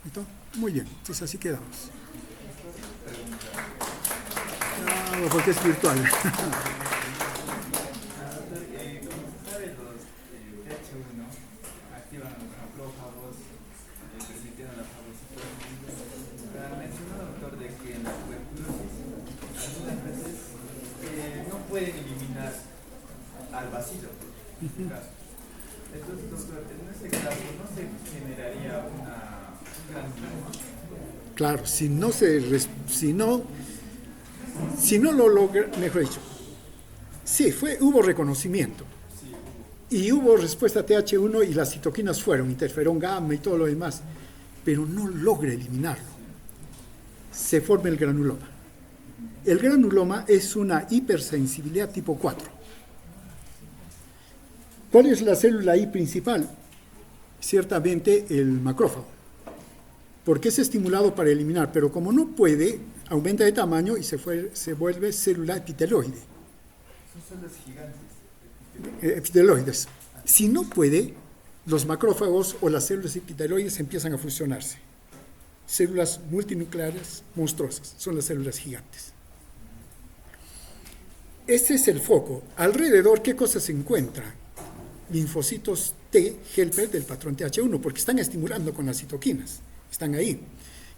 ¿Listo? Muy bien, entonces así quedamos. Claro, porque es virtual. Pueden eliminar al bacilo, en este caso. Entonces, doctor, en ese caso no se generaría un granuloma. Claro, si no lo logra, mejor dicho, sí, hubo reconocimiento. Y hubo respuesta a TH1 y las citoquinas fueron, interferón gamma y todo lo demás, pero no logra eliminarlo. Se forma el granuloma. El granuloma es una hipersensibilidad tipo 4. ¿Cuál es la célula I principal? Ciertamente el macrófago, porque es estimulado para eliminar, pero como no puede, aumenta de tamaño y se vuelve célula epiteloide. Son células gigantes. Epiteloides. Si no puede, los macrófagos o las células epiteloides empiezan a fusionarse. Células multinucleares monstruosas, son las células gigantes. Este es el foco. Alrededor, ¿qué cosas se encuentran? Linfocitos T, helper del patrón TH1, porque están estimulando con las citoquinas. Están ahí.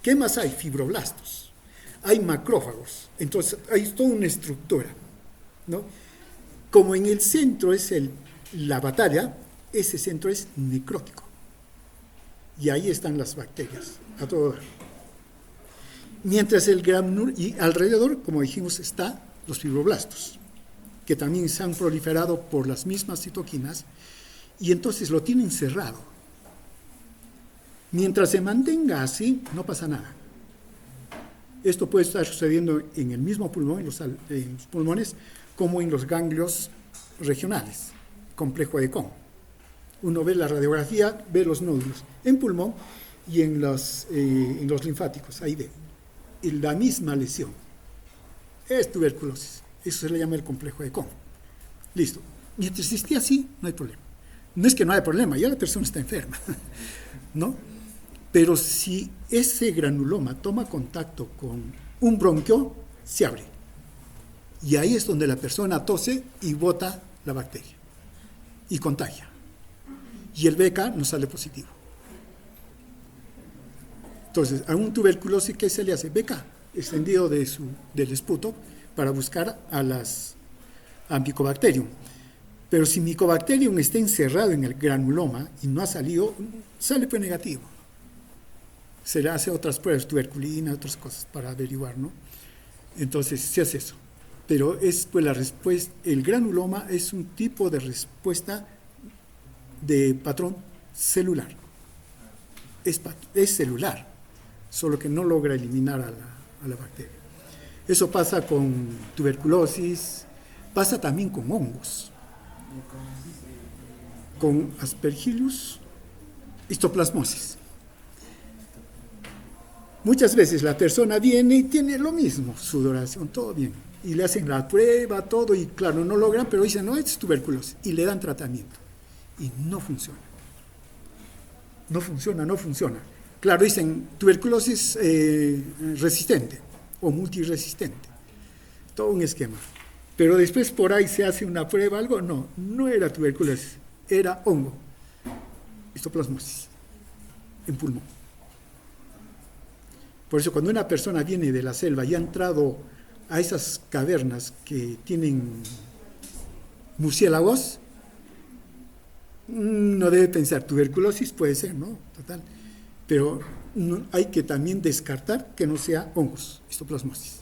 ¿Qué más hay? Fibroblastos. Hay macrófagos. Entonces, hay toda una estructura, ¿no? Como en el centro es la batalla, ese centro es necrótico. Y ahí están las bacterias, a todo dar. Mientras y alrededor, como dijimos, está los fibroblastos, que también se han proliferado por las mismas citoquinas, y entonces lo tienen cerrado. Mientras se mantenga así, no pasa nada. Esto puede estar sucediendo en el mismo pulmón, en los pulmones, como en los ganglios regionales, complejo de Kohn. Uno ve la radiografía, ve los nódulos en pulmón y en los linfáticos, ahí ve. Y la misma lesión. Es tuberculosis. Eso se le llama el complejo de Kohn. Listo. Mientras esté así, no hay problema. No es que no haya problema, ya la persona está enferma, ¿no? Pero si ese granuloma toma contacto con un bronquio, se abre. Y ahí es donde la persona tose y bota la bacteria. Y contagia. Y el BK no sale positivo. Entonces, a un tuberculosis, ¿qué se le hace? BK, extendido del esputo, para buscar a Mycobacterium. Pero si Mycobacterium está encerrado en el granuloma y no ha salido, sale pues negativo. Se le hace otras pruebas, tuberculina, otras cosas para averiguar, ¿no? Entonces, se hace eso. Pero es pues la respuesta, el granuloma es un tipo de respuesta de patrón celular. Es celular, solo que no logra eliminar a la bacteria. Eso pasa con tuberculosis, pasa también con hongos, con Aspergillus, histoplasmosis. Muchas veces la persona viene y tiene lo mismo, sudoración, todo bien, y le hacen la prueba, todo, y claro, no logran, pero dicen, no, es tuberculosis, y le dan tratamiento, y no funciona. No funciona. Claro, dicen tuberculosis resistente o multiresistente, todo un esquema. Pero después por ahí se hace una prueba, algo, no era tuberculosis, era hongo, histoplasmosis, en pulmón. Por eso cuando una persona viene de la selva y ha entrado a esas cavernas que tienen murciélagos, no debe pensar, tuberculosis puede ser, ¿no? Total. Pero hay que también descartar que no sea hongos, histoplasmosis.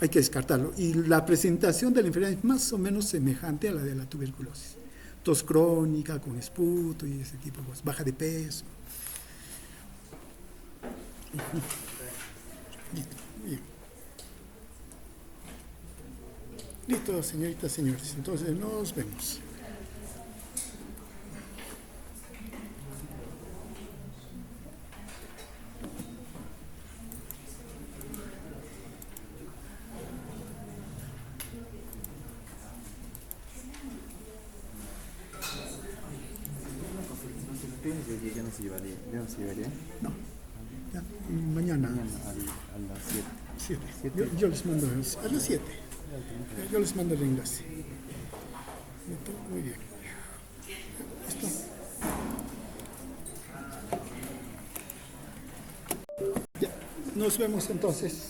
Hay que descartarlo. Y la presentación de la enfermedad es más o menos semejante a la de la tuberculosis. Tos crónica con esputo y ese tipo de cosas. Baja de peso. Listo. Bien. Listo, señoritas, señores. Entonces nos vemos. ya no se llevaría, ya no se llevaría. No, ya, mañana. Mañana a las 7. 7. Siete. Yo les mando a las 7. Yo les mando el enlace. Muy bien. ¿Listo? Ya, nos vemos entonces.